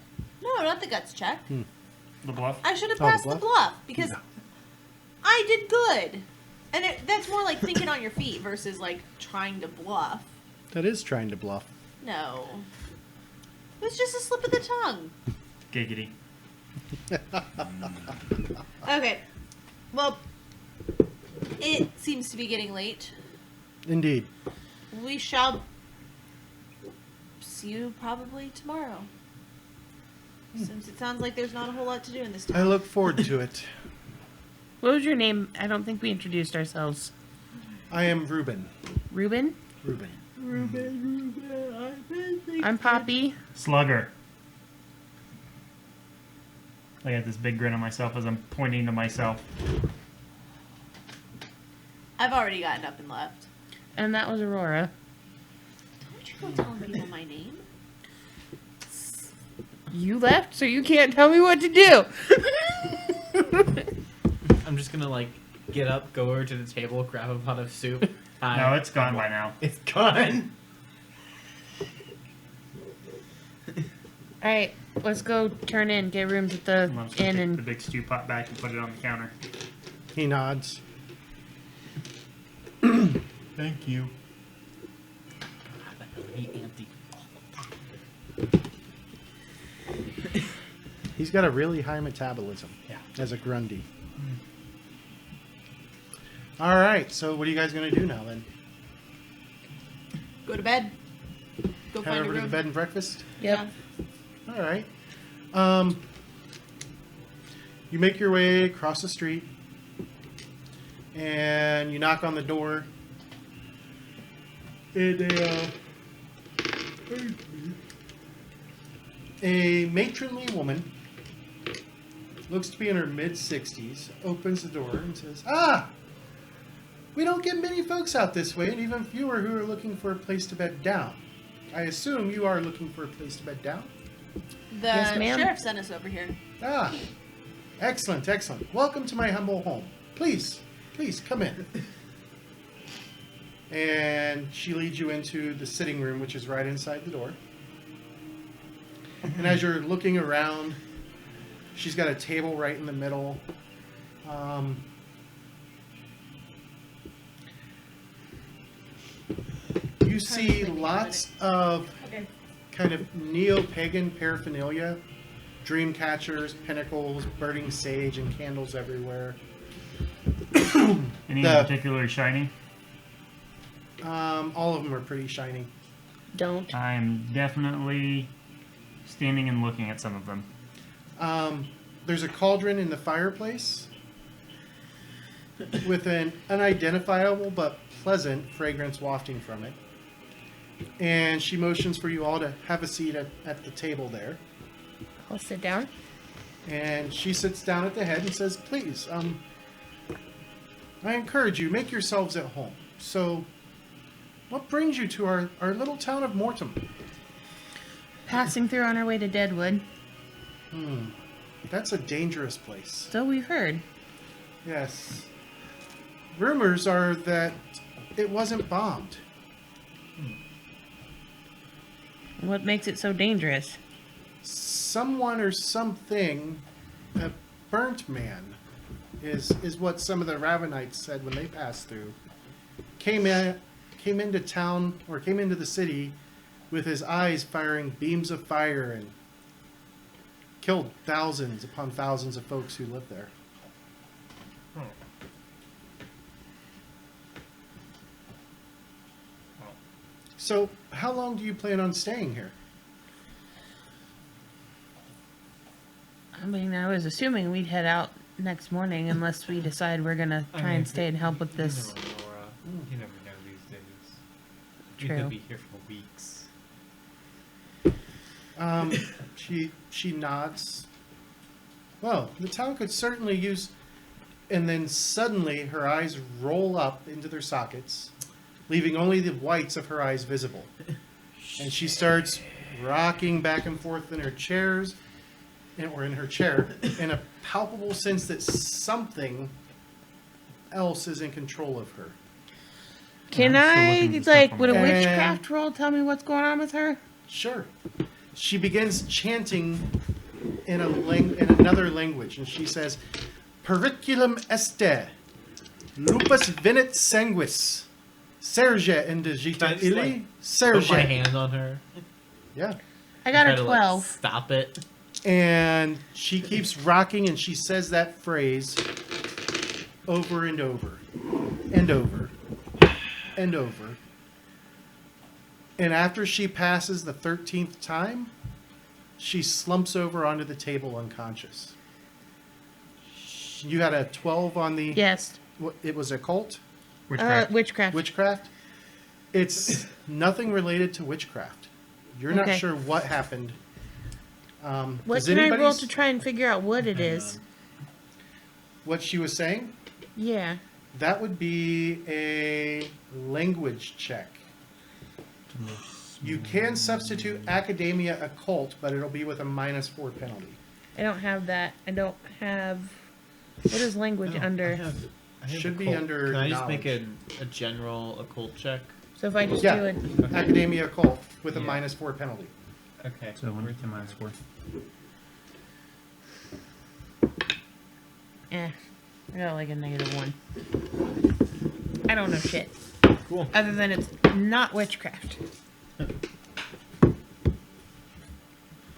No, not the guts check. the bluff. I should have Oh, the passed the bluff? bluff because No. I did good. And that's more like thinking on your feet versus like trying to bluff. That is trying to bluff. No. It was just a slip of the tongue. Giggity. Okay. Well, it seems to be getting late. Indeed. We shall see you probably tomorrow. Since it sounds like there's not a whole lot to do in this I town. look forward to it. What was your name? I don't think we introduced ourselves. I am Reuben. Ruben? Reuben. I'm Poppy. Slugger. I got this big grin on myself as I'm pointing to myself. I've already gotten up and left. And that was Aurora. Don't you go telling people my name? You left, so you can't tell me what to do. I'm just gonna like get up, go over to the table, grab a pot of soup. No, it's gone by now. It's gone. Alright, let's go turn in, get rooms at the I'm just gonna inn take the and big stew pot back and put it on the counter. He nods. Thank you. Empty. He's got a really high metabolism. Yeah. As a Grundy. All right. So what are you guys going to do now then? Go to bed. Go Head find a over to room. the bed and breakfast? Yep. All right. You make your way across the street and you knock on the door. And a matronly woman, looks to be in her mid-60s, opens the door and says, "Ah, we don't get many folks out this way, and even fewer who are looking for a place to bed down. I assume you are looking for a place to bed down?" The Yes, ma'am. sheriff sent us over here. Ah, excellent, excellent. Welcome to my humble home. Please, come in. And she leads you into the sitting room, which is right inside the door. And as you're looking around, she's got a table right in the middle. You see lots of Okay. kind of neo-pagan paraphernalia, dream catchers, pinnacles, burning sage, and candles everywhere. Any The- in particular shiny? All of them are pretty shiny. Don't. I'm definitely standing and looking at some of them. There's a cauldron in the fireplace with an unidentifiable but pleasant fragrance wafting from it. And she motions for you all to have a seat at the table there. I'll sit down. And she sits down at the head and says, "Please, I encourage you, make yourselves at home. So, what brings you to our little town of Mortem?" Passing through on our way to Deadwood. That's a dangerous place. So we've heard. Yes. Rumors are that it wasn't bombed. What makes it so dangerous? Someone or something, a burnt man, is what some of the Ravenites said when they passed through. Came into town, or came into the city with his eyes firing beams of fire and killed thousands upon thousands of folks who lived there. Oh. So, how long do you plan on staying here? I mean, I was assuming we'd head out next morning unless we decide we're gonna try and stay and help with this. You never know, Laura. You never know these days. You True. could be here for weeks. She nods. Well, the town could certainly use... And then suddenly her eyes roll up into their sockets, leaving only the whites of her eyes visible. And she starts rocking back and forth in her chairs, or in her chair, in a palpable sense that something else is in control of her. Can I'm still I, looking at stuff like, on would a my- witchcraft roll tell me what's going on with her? Sure. She begins chanting in another language, and she says, "Periculum este, lupus venit sanguis, serge indigita Can I just, illi, like, serge." Put my hand on her. Yeah. I got Try a to, like, 12. stop it. And she keeps rocking, and she says that phrase over and over and over and over. And after she passes the 13th time, she slumps over onto the table unconscious. You had a 12 on the... Yes. It was occult? Witchcraft. Witchcraft. Witchcraft? It's nothing related to witchcraft. You're not Okay. sure what happened. What does can I roll anybody's- to try and figure out what it is? What she was saying? Yeah. That would be a language check. You can substitute academia occult, but it'll be with a -4 penalty. I don't have that. I don't have... What is language under? I have Should be occult. under Can I just make knowledge. a general occult check? So if I just Yeah. do it... Academia occult with a Yeah. -4 penalty. Okay. So one to -4. I got like a -1. I don't know shit. Cool. Other than it's not witchcraft.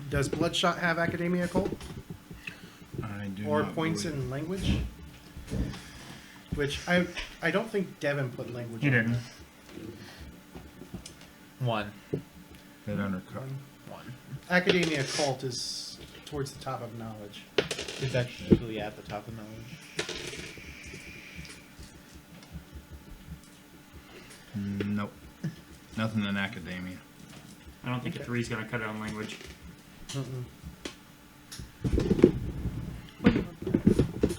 Does Bloodshot have academia occult? I do Or not points believe- in language? Which I don't think Devin put language He on didn't. there. 1. It undercut. 1. Academia occult is towards the top of knowledge. It's actually at the top of knowledge. Nope. Nothing in academia. I don't think a 3's going to cut it on language. Mm-mm.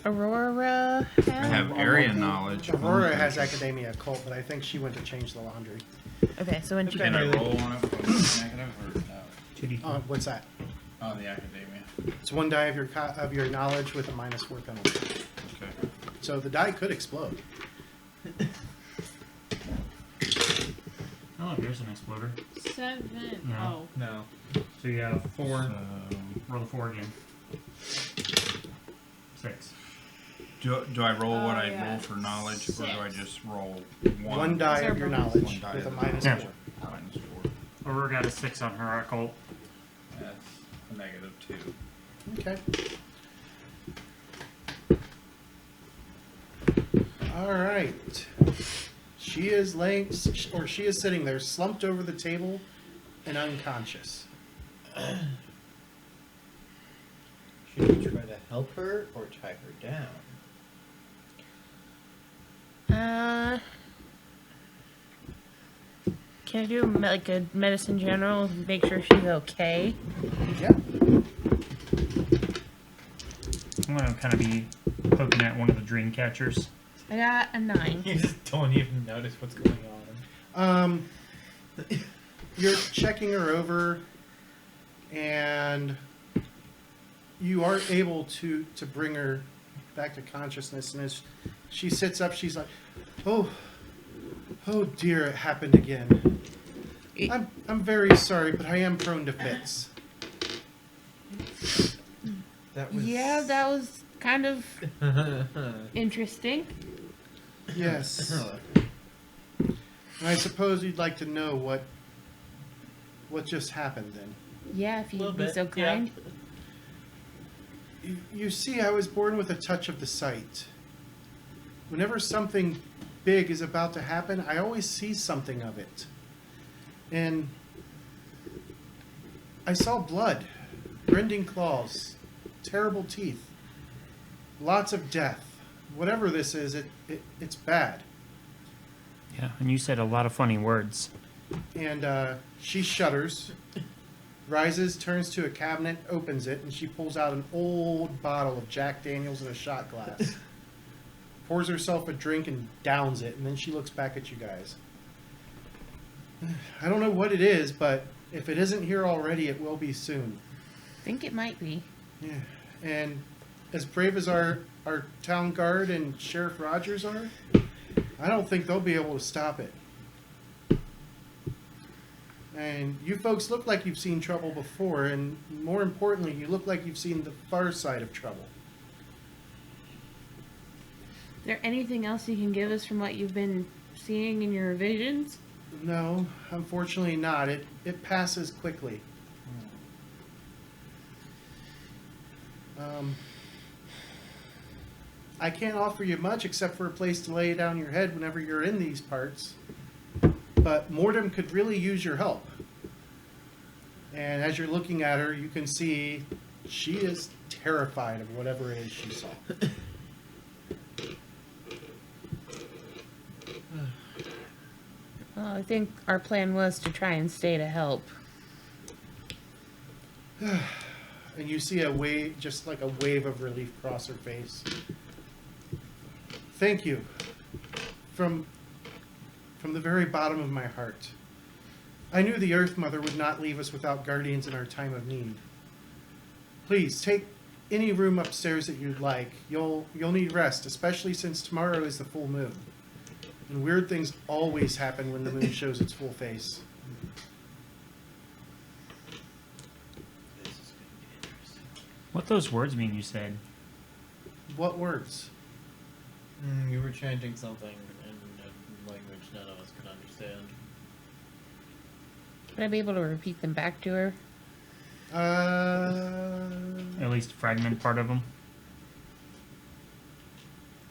Aurora I have area knowledge. Aurora has academia occult, but I think she went to change the laundry. Okay, so when she... Can I roll on it for negative or no? 2d4. What's that? On the academia. It's 1 die of your knowledge with a -4 penalty. Okay. So the die could explode. Oh, there's an exploder. 7. No. Oh. No. So you have 4. So, Roll the 4 again. 6. do I roll what Oh, I yeah. roll for knowledge, or do I 6. just roll one? 1 die Is of there your a knowledge One die with a of the -4. Yeah. -4. Aurora got a 6 on her occult. That's a -2. Okay. All right. She is she is sitting there, slumped over the table, and unconscious. Should we try to help her or tie her down? Can I do like a medicine general to make sure she's okay? Yeah. I'm going to kind of be poking at one of the dream catchers. I got a 9. You just don't even notice what's going on. You're checking her over, and you are able to bring her back to consciousness. And as she sits up, she's like, "Oh dear, it happened again. I'm very sorry, but I am prone to fits." That was... Yeah, that was kind of interesting. Yes. And I suppose you'd like to know what just happened then. Yeah, if Little you'd be bit, so yeah. kind. You see, I was born with a touch of the sight. Whenever something big is about to happen, I always see something of it. And I saw blood, rending claws, terrible teeth, lots of death. Whatever this is, it's bad. Yeah, and you said a lot of funny words. And she shudders, rises, turns to a cabinet, opens it, and she pulls out an old bottle of Jack Daniels in a shot glass. Pours herself a drink and downs it, and then she looks back at you guys. I don't know what it is, but if it isn't here already, it will be soon. I think it might be. Yeah. And as brave as our town guard and Sheriff Rogers are, I don't think they'll be able to stop it. And you folks look like you've seen trouble before, and more importantly, you look like you've seen the far side of trouble. Is there anything else you can give us from what you've been seeing in your visions? No, unfortunately not. It passes quickly. I can't offer you much except for a place to lay down your head whenever you're in these parts. But Mortem could really use your help. And as you're looking at her, you can see she is terrified of whatever it is she saw. Well, I think our plan was to try and stay to help. And you see a wave, just like a wave of relief cross her face. Thank you. From the very bottom of my heart. I knew the Earth Mother would not leave us without guardians in our time of need. Please, take any room upstairs that you'd like. You'll need rest, especially since tomorrow is the full moon. And weird things always happen when the moon shows its full face. What those words mean you said? What words? You were chanting something in a language none of us could understand. Would I be able to repeat them back to her? At least fragment part of them.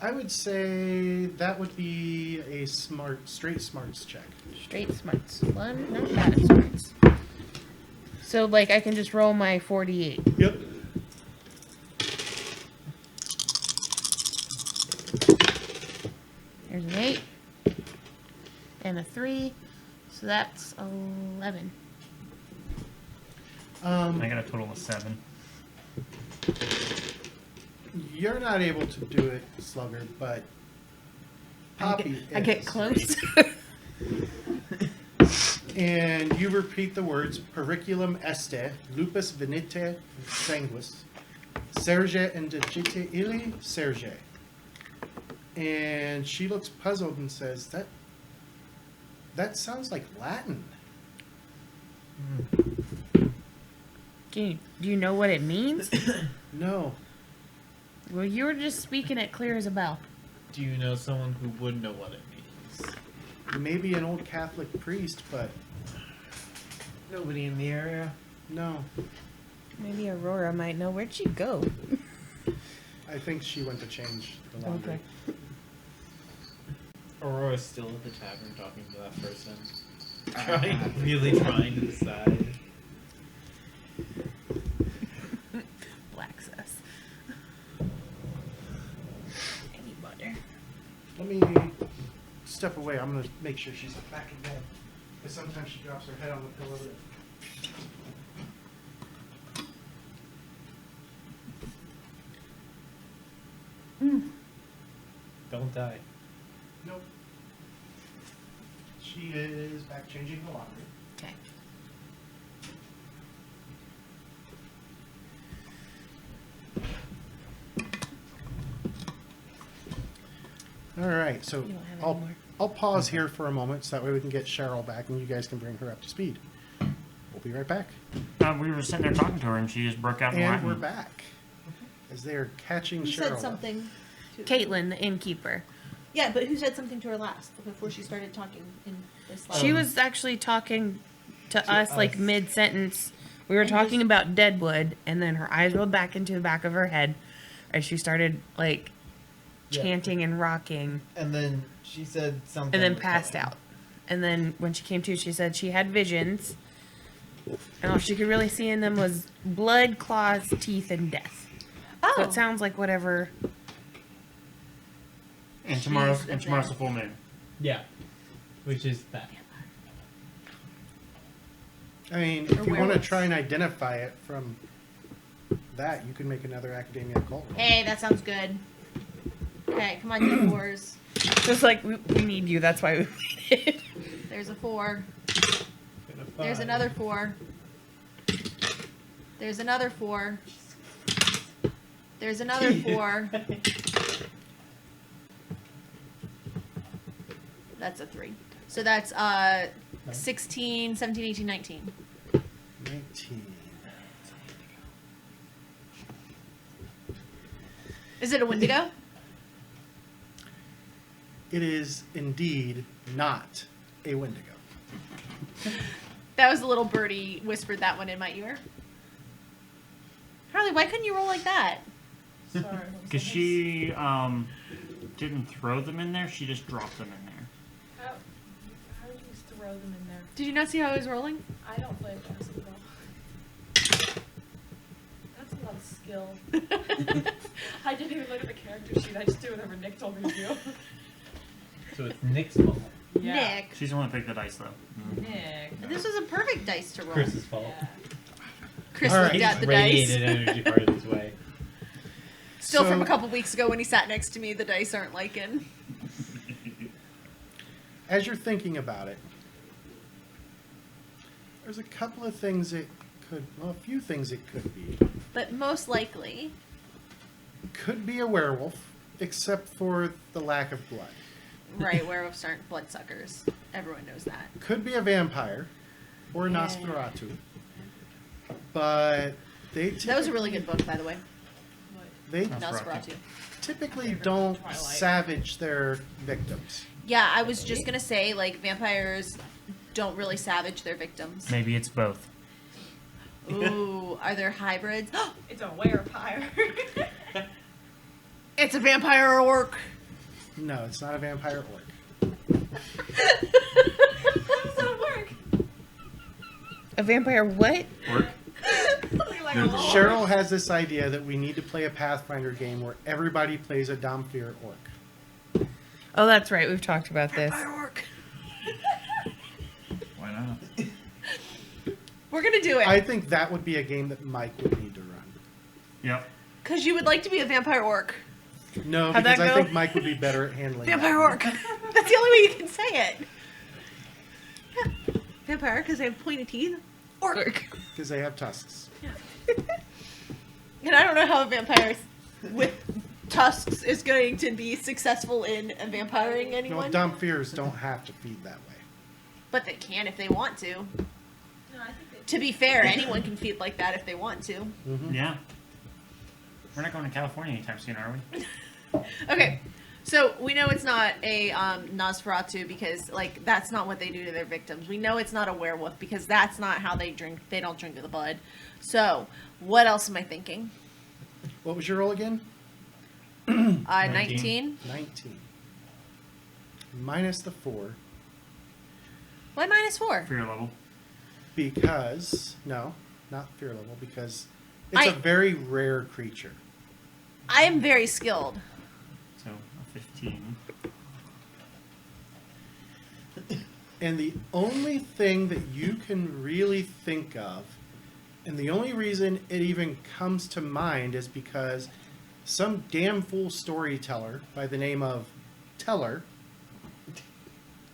I would say that would be a straight smarts check. Straight smarts. Well, I'm not bad at smarts. So, like, I can just roll my 48. Yep. There's an 8. And a 3. So that's 11. I got a total of 7. You're not able to do it, Slugger, but Poppy I get is. close. And you repeat the words periculum este, lupus venite sanguis, serge indigite illi serge. And she looks puzzled and says, that sounds like Latin. Do you know what it means? No. Well, you were just speaking it clear as a bell. Do you know someone who would know what it means? Maybe an old Catholic priest, but Nobody in the area? no. Maybe Aurora might know. Where'd she go? I think she went to change the laundry. Okay. Aurora's still at the tavern talking to that person. Really trying to decide. Black sus. Any butter. Let me step away. I'm going to make sure she's back in bed. Because sometimes she drops her head on the pillow. Don't die. Nope. She is back changing the laundry. Okay. All right, so You don't have any I'll, more. I'll pause here for a moment so that way we can get Cheryl back and you guys can bring her up to speed. We'll be right back. We were sitting there talking to her, and she just broke out in And Latin. we're back. as they are catching Who Cheryl. said something? To Caitlin, the innkeeper. Yeah, but who said something to her last before she started talking in this? She was actually talking to us like us. mid-sentence. We were And talking just- about Deadwood, and then her eyes rolled back into the back of her head as she started like Yeah. chanting and rocking, And then she said something. and then was passed coming. out. And then when she came to, she said she had visions, and all she could really see in them was blood, claws, teeth, and death. Oh, So it sounds like whatever. And tomorrow's Jeez, and okay. tomorrow's the full moon. Yeah. Which is that. I mean, Or if you want to werewolves. try and identify it from that, you can make another Academia occult roll. hey, that sounds good. Okay, come on, Dead Wars. Just like we need you. That's why we waited. There's a 4. And a There's 5. another 4. There's another 4. There's another 4. That's a 3. So that's 16, 17, 18, 19. 19. Is it a Wendigo? It is indeed not a Wendigo. That was a little birdie whispered that one in my ear. Harley, why couldn't you roll like that? Sorry. what was Because that? she didn't throw them in there, she just dropped them in there. How did you throw them in there? Did you not see how I was rolling? I don't play basketball. That's a lot of skill. I didn't even look at the character sheet. I just did whatever Nick told me to do. So it's Nick's fault. Nick. She's the one that picked the dice, though. Nick. This was a perfect dice to roll. Chris's fault. Yeah. Chris All looked right. at the dice. Radiated energy part of his way. Still from So- a couple weeks ago when he sat next to me, the dice aren't liking. As you're thinking about it, there's a couple of things it could, well, a few things it could be. But most likely, Could be a werewolf, except for the lack of blood. right, werewolves aren't bloodsuckers. Everyone knows that. Could be a vampire, or a Yeah. Nosferatu. But they That was a really good book, by the way. They Nosferatu. typically Favorite don't Twilight. savage their victims. Yeah, I was just gonna say, like, vampires don't really savage their victims. Maybe it's both. Ooh, are there hybrids? It's a werepire. It's a vampire orc. No, it's not a vampire orc. How does that work? A vampire what? Orc? Like a lord. Cheryl has this idea that we need to play a Pathfinder game where everybody plays a Domfir orc. Oh, that's right. We've talked about this. Vampire orc. Why not? We're gonna do I it. think that would be a game that Mike would need to run. Yep. Because you would like to be a vampire orc. No, How'd because that I go? think Mike would be better at handling Vampire orc. That's the only way you can say it. Yeah. Vampire, because they have pointy teeth. Orc. because they have tusks. And I don't know how a vampire with tusks is going to be successful in vampiring No, anyone. Domfirs don't have to feed that way. But they can if they want to. No, I think they To be fair, anyone can feed like that if they want to. Mm-hmm. Yeah. We're not going to California anytime soon, are we? Okay, so we know it's not a Nosferatu because, like, that's not what they do to their victims. We know it's not a werewolf because that's not how they drink. They don't drink the blood. So, what else am I thinking? What was your roll again? 19? 19. Minus the 4 Why -4? For your level. because, no, not fear level, because it's a very rare creature. I am very skilled. So, a 15. And the only thing that you can really think of, and the only reason it even comes to mind is because some damn fool storyteller by the name of Teller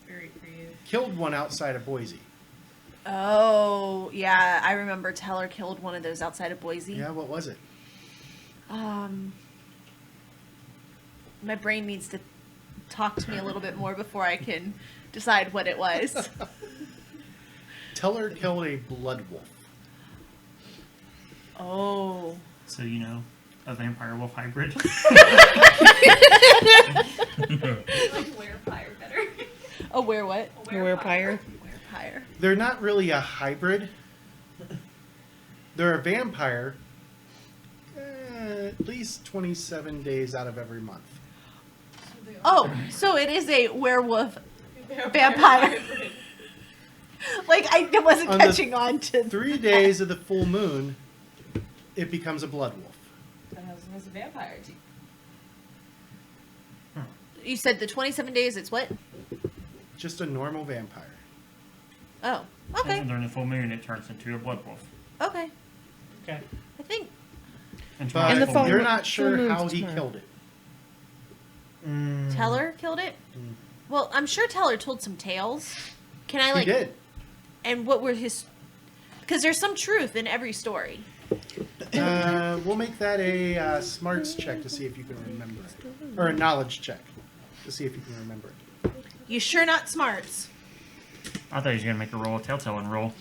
very creative. killed one outside of Boise. Oh, yeah, I remember Teller killed one of those outside of Boise. Yeah, what was it? My brain needs to talk to me a little bit more before I can decide what it was. Teller killed a blood wolf. Oh. So, you know. a vampire wolf hybrid. Like werepire better. A were what? A Werepire. Werepire. They're not really a hybrid. They're a vampire at least 27 days out of every month. Oh, so it is a werewolf vampire. Like, I wasn't On the catching on to 3 days of the full moon, it becomes a blood wolf. That was a vampire too. You said the 27 days, it's what? Just a normal vampire. Oh, okay. And during the full moon, it turns into a blood wolf. Okay. Okay. I think And But And the full they're moon- not full sure moon's how he tomorrow. killed it. Teller killed it? Mm. Well, I'm sure Teller told some tales. Can I, like... He did. And what were his... Because there's some truth in every story. We'll make that a smarts check to see if you can remember it. Or a knowledge check to see if you can remember it. You sure not smarts? I thought he was gonna make a roll, a telltale and roll.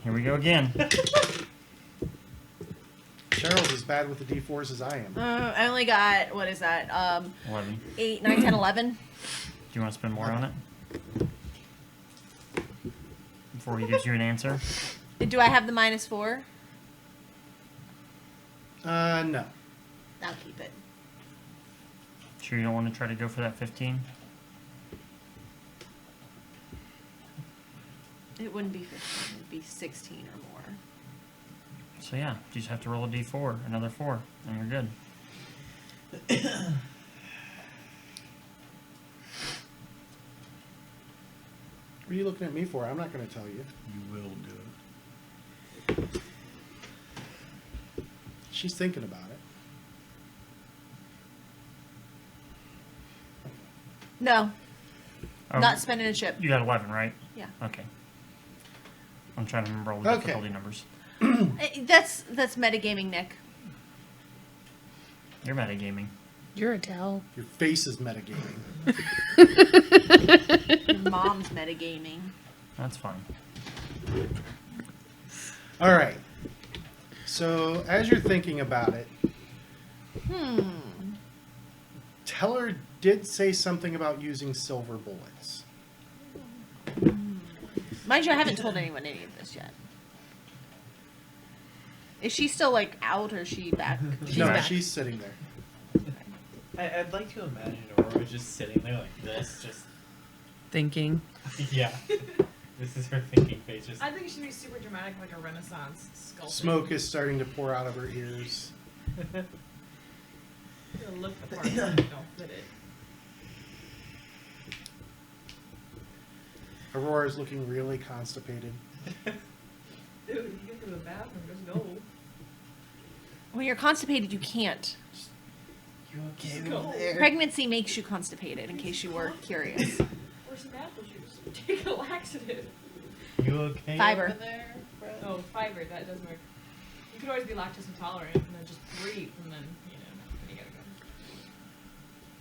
Here we go again. Cheryl's as bad with the D4s as I am. I only got... What is that? 11. 8, 9, 10, 11. Do you want to spend more on it? Before he gives you an answer? Do I have the -4? No. I'll keep it. Sure you don't want to try to go for that 15? It wouldn't be 15. It would be 16 or more. So yeah, you just have to roll a d4, another 4, and you're good. What are you looking at me for? I'm not going to tell you. You will do it. She's thinking about it. No. Oh, Not spending a chip. You got 11, right? Yeah. Okay. I'm trying to remember all the Okay. difficulty numbers. That's metagaming, Nick. You're metagaming. You're a tell. Your face is metagaming. Your mom's metagaming. That's fine. All right. So as you're thinking about it, Teller did say something about using silver bullets. Mind you, I haven't told anyone any of this yet. Is she still, like, out or is she back? She's No, back. she's sitting there. I'd like to imagine Aurora was just sitting there like this, just Thinking. yeah. This is her thinking face. Just I think it should be super dramatic, like a Renaissance sculpture. Smoke is starting to pour out of her ears. It'll look the part, but don't fit it. Aurora's looking really constipated. Dude, if you get to the bathroom, just go. When you're constipated, you can't. you okay Just go. Pregnancy makes you constipated, in case you were curious. Or some apple juice. Take a laxative. You okay? Fiber. Over there, bro. Oh, fiber, that doesn't work. You could always be lactose intolerant and then just breathe and then, you gotta go.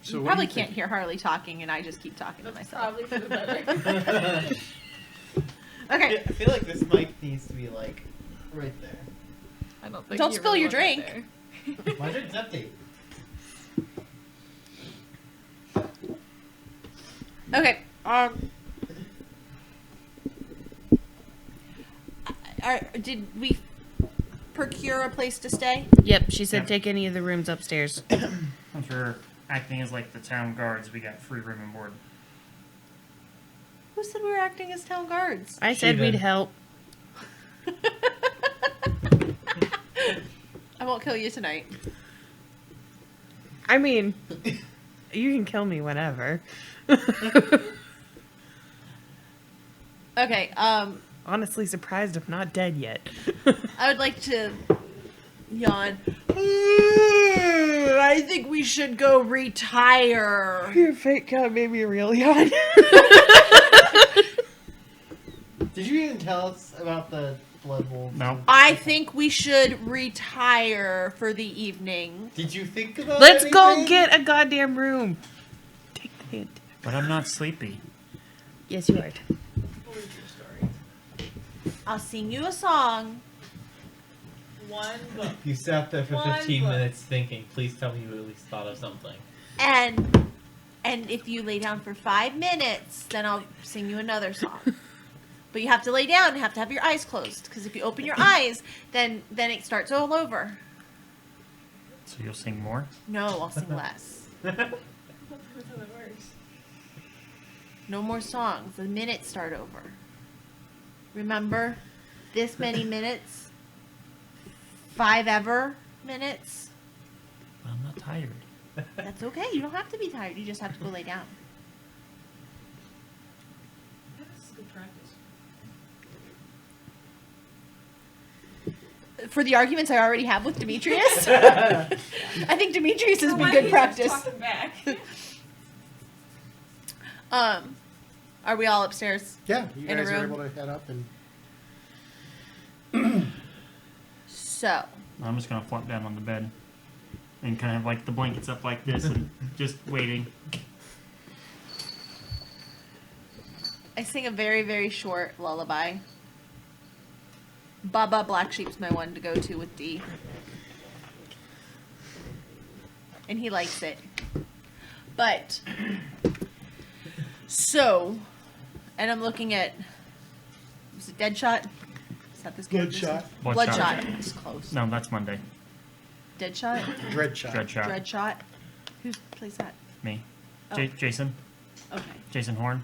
So You what probably do you can't hear Harley talking, and I just keep talking to That's myself. probably for the better. Okay. I feel like this mic needs to be like right there. I don't think Don't you spill really your want that drink. there. My drink's empty. Okay. Did we procure a place to stay? Yep, she said Yeah. take any of the rooms upstairs. If you're acting as like the town guards, we got free room and board. Who said we were acting as town guards? I She said we'd did. help. I won't kill you tonight. I mean, you can kill me whenever. Okay, Honestly surprised I'm not dead yet. I would like to yawn. I think we should go retire. Your fake cat made me real yawn. Did you even tell us about the blood wolf? No. I think we should retire for the evening. Did you think about Let's go anything? get a goddamn room. Take the hint. But I'm not sleepy. Yes, you are. Believe your story. I'll sing you a song. One book. You sat there for One 15 book. minutes thinking, please tell me you at least thought of something. And if you lay down for 5 minutes, then I'll sing you another song. But you have to lay down and have to have your eyes closed. Because if you open your eyes, then it starts all over. So you'll sing more? No, I'll sing less. That's how that works. No more songs. The minutes start over. Remember? This many minutes. 5 ever minutes. I'm not tired. That's okay. You don't have to be tired. You just have to go lay down. That's good practice. For the arguments I already have with Demetrius, I think Demetrius has been good practice. Talking back. Are we all upstairs? Yeah, you In a guys are room? able to head up and. So, I'm just gonna flop down on the bed and kind of have like the blankets up like this and just waiting. I sing a very, very short lullaby. Baba Black Sheep's my one to go to with D. And he likes it. But, so, and I'm looking at, was it Deadshot? Is that this character's name? Bloodshot. It's close. No, that's Monday. Deadshot? Dreadshot. Dreadshot. Dreadshot? Who plays that? Me. Oh. Jason. Okay. Jason Horn.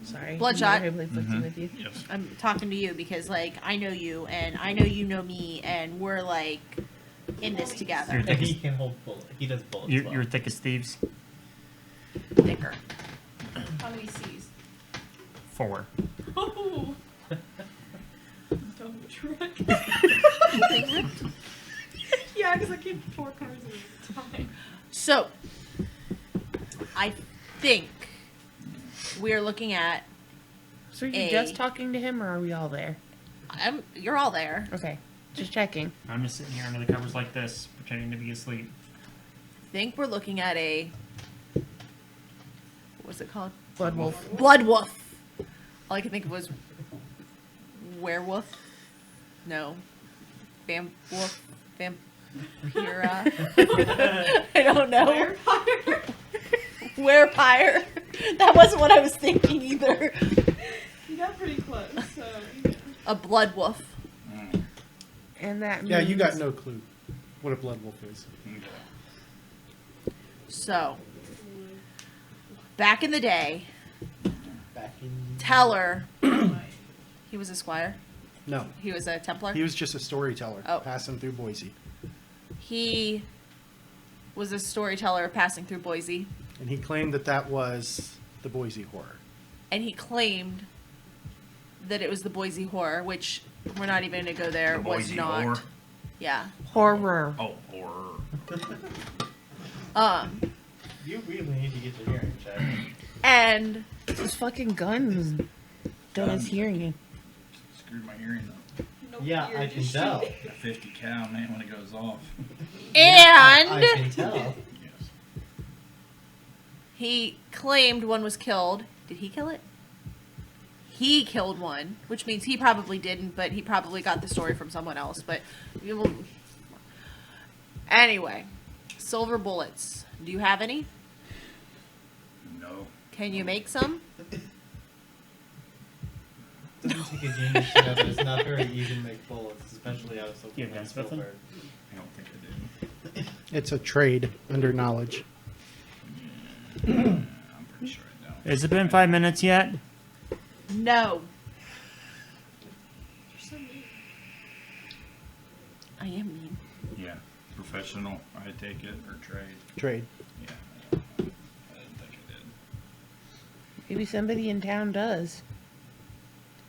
Sorry. Bloodshot. I played Mhm. with you. Yes. I'm talking to you because, like, I know you, and I know you know me, and we're, like, in this together. You're And he can hold bullets. He does bullets. You're, well. you're thick as thieves. Thicker. How many C's? 4. Oh! Dump truck. Yeah, because I keep 4 cars at a time. So, I think we're looking at, So are you A. just talking to him, or are we all there? you're all there. Okay, just checking. I'm just sitting here under the covers like this, pretending to be asleep. I think we're looking at a, what was it called? Blood wolf. Blood wolf. All I could think of was werewolf. No. Wolf. Vampira. I don't know. Werepire. That wasn't what I was thinking either. You got pretty close, so. Yeah. A blood wolf. And that means... Yeah, you got no clue what a blood wolf is. So, back in the day, Back in. Teller, he was a squire. No, He was a Templar. he was just a storyteller Oh. passing through Boise, He was a storyteller passing through Boise, and he claimed that that was the Boise horror. and he claimed that it was the Boise horror, which we're not even going to go there. The Was Boise not. horror? Yeah. Horror. Oh, horror. You really need to get your hearing checked. And Those fucking guns. Done his hearing. Screwed my hearing up. No Yeah, fear, I can just tell. shoot. A 50 cal, man, when it goes off. and I can tell. Yes. he claimed one was killed. Did he kill it? He killed one, which means he probably didn't, but he probably got the story from someone else. But we will... Anyway, silver bullets. Do you have any? No. Can you make some? Doesn't take a genius to know that it's not very easy to make bullets, especially out of silver. You have guns with them? I don't think I do. It's a trade under knowledge. I'm pretty sure I don't. Has it been 5 minutes yet? No. I am mean. Yeah. Professional, I take it, or trade. Trade. Yeah. I didn't think I did. Maybe somebody in town does.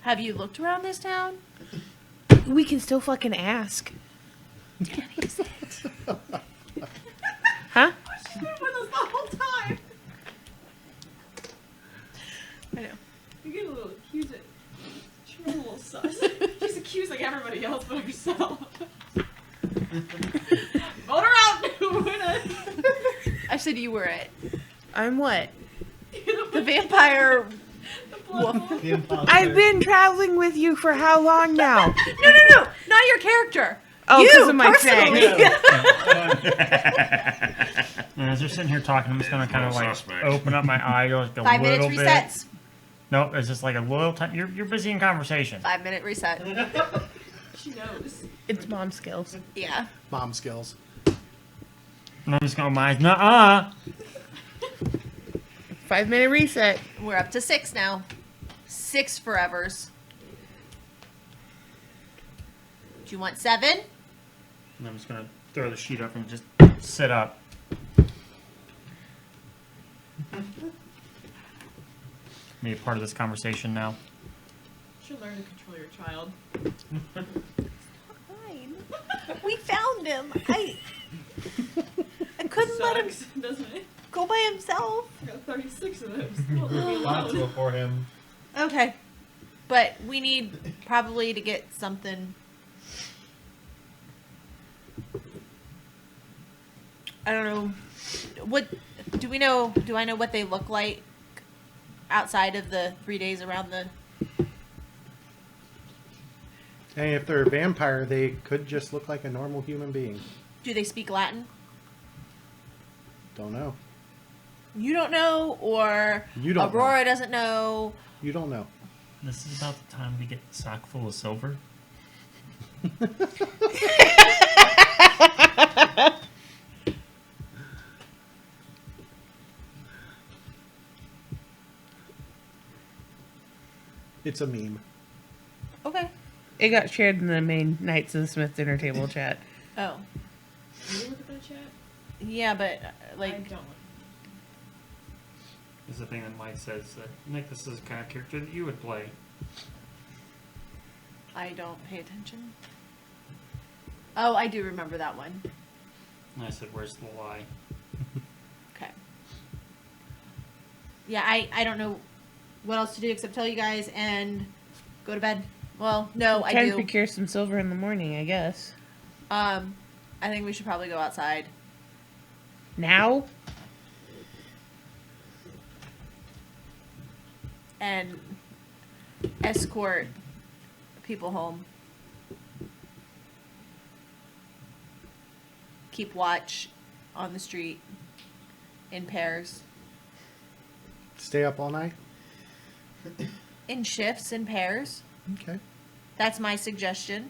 Have you looked around this town? We can still fucking ask. Huh? She's been with us the whole time. I know. You get a little accused. She's a little sus. She's accusing everybody else but herself. Vote her out, Winna. I said you were it. I'm what? The vampire. The The imposter. I've been traveling with you for how long now? No, not your character. Oh, You, because of my personally. thing. And as they're sitting here talking, I'm just gonna kind of like Suspect. open up my eye like a 5 minutes little bit. resets. No, it's just like a little time. You're busy in conversation. 5-minute reset. She knows. It's mom skills. Yeah. Mom skills. And I'm just going, nuh-uh. 5-minute reset. We're up to 6 now. 6 forevers. Do you want 7? And I'm just gonna throw the sheet up and just sit up. Be a part of this conversation now. You should learn to control your child. Fine. We found him. I couldn't let him Sucks, doesn't it? go by himself. I got 36 of those. Still leave me Responsible alone. for him. Okay. But we need probably to get something. I don't know. What do we know? Do I know what they look like outside of the 3 days around the? And if they're a vampire, they could just look like a normal human being. Do they speak Latin? Don't know. You don't know, or You don't Aurora doesn't know. You don't know. This is about the time we get the sack full of silver. It's a meme. Okay. It got shared in the main Knights of the Smith dinner table chat. Oh. Do you look at that chat? Yeah, but I like, don't. This is the thing that Mike says that Nick, this is the kind of character that you would play. I don't pay attention. Oh, I do remember that one. And I said, "Where's the lie?" Okay. Yeah, I don't know what else to do except tell you guys and go to bed. Well, no, I Can do. procure some silver in the morning, I guess. I think we should probably go outside. Now? And escort people home. Keep watch on the street in pairs. Stay up all night? In shifts, in pairs. Okay. That's my suggestion.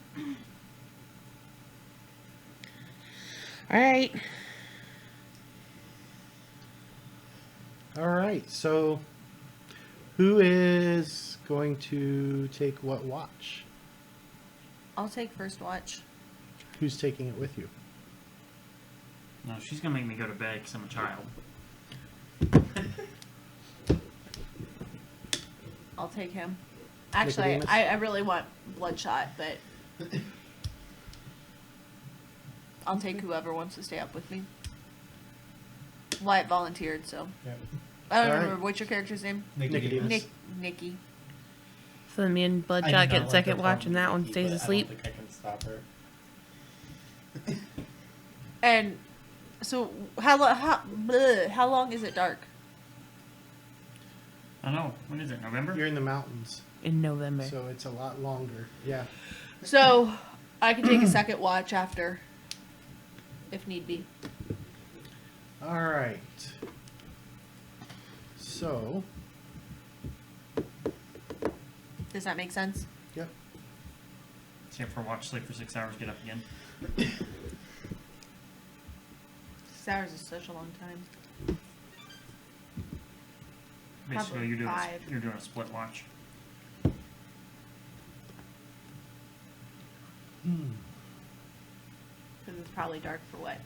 All right. All right. So, who is going to take what watch? I'll take first watch. Who's taking it with you? No, she's gonna make me go to bed because I'm a child. I'll take him. Actually, Nicodemus? I really want Bloodshot, but I'll take whoever wants to stay up with me. Wyatt volunteered, so. Yeah. I don't Alright. remember. What's your character's name? Nicodemus. Nikki. So then me and I do Bloodshot not get like second her watch and that one Nikki, stays but asleep. I don't think I can stop her. And so, how long is it dark? I know. When is it? November? You're in the mountains, In November. so it's a lot longer. Yeah. So, I can take a second watch after, if need be. All right. So, Does that make sense? yep. Stay up for watch, sleep for 6 hours, get up again. 6 hours is such a long time. Basically, Probably you're doing 5. you're doing a split watch. Because it's probably dark for what?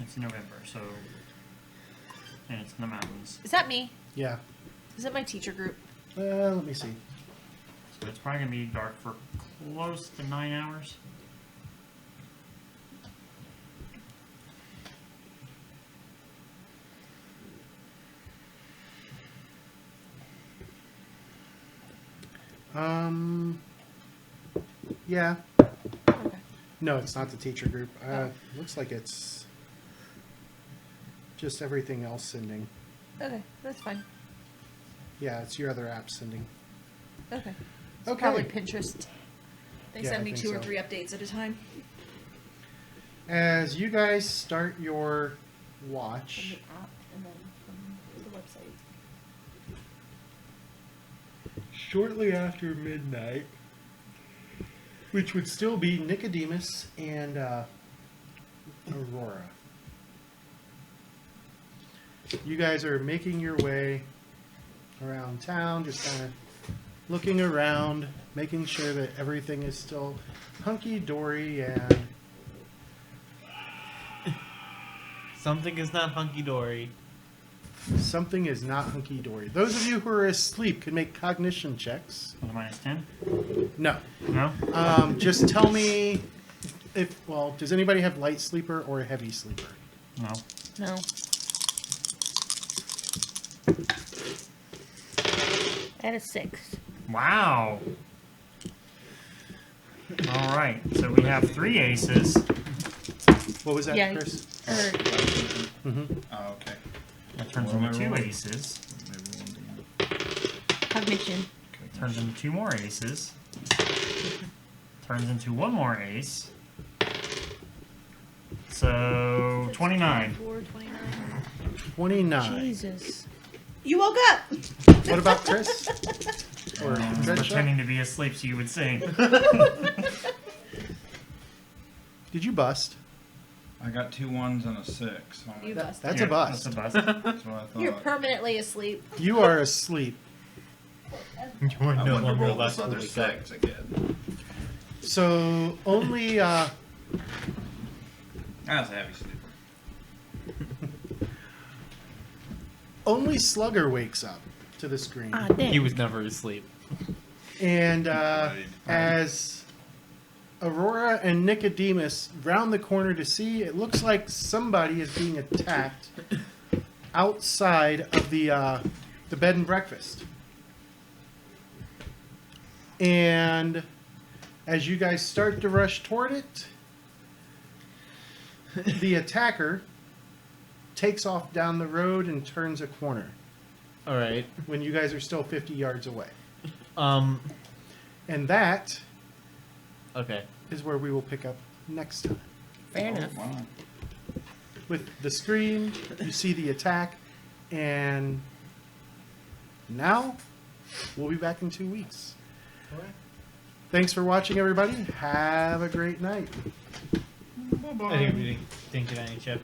It's November, so and it's in the mountains, Is that me? Yeah. Is that my teacher group? Let me see. so it's probably gonna be dark for close to 9 hours. Yeah. Okay. No, it's not the teacher group. Looks like it's just everything else sending. Okay, that's fine. Yeah, it's your other app sending. Okay. Okay. Probably Pinterest. They Yeah, send I me think 2 or so. 3 updates at a time. As you guys start your From watch, the app and then from the website. shortly after midnight, which would still be Nicodemus and Aurora. You guys are making your way around town, just kind of looking around, making sure that everything is still hunky-dory and Something is not hunky dory. something is not hunky-dory. Those of you who are asleep can make cognition checks. Was it -10? No. No? Just tell me if, well, does anybody have light sleeper or a heavy sleeper? No. No. I had a 6. Wow. All right. So we have 3 aces. What was that, Yeah, Chris? Oh, okay. That turns What am into I 2 rolling? aces. Maybe one down. Cognition. Turns into 2 more aces. Turns into 1 more ace. So 29. 4, 29. 29. Jesus. You woke up! What about Chris? Or He's Red Shot? pretending to be asleep so you would sing. Did you bust? I got 2 1s and a 6. So You That- busted. that's Yeah, a bust. That's a bust. that's what I thought. You're permanently asleep. You are asleep. You are I no wouldn't have longer rolled left this to other wake up. 6 again. So only That's a heavy sleeper. only Slugger wakes up to the screen. Ah, dang. He was never asleep. And Right. as Aurora and Nicodemus round the corner to see, it looks like somebody is being attacked outside of the bed and breakfast. And as you guys start to rush toward it, the attacker takes off down the road and turns a corner All right. when you guys are still 50 yards away. And that Okay. is where we will pick up next time. Fair enough. Oh, wow. With the scream, you see the attack, and now we'll be back in 2 weeks. Thanks for watching, everybody. Have a great night. I think we didn't get any chip.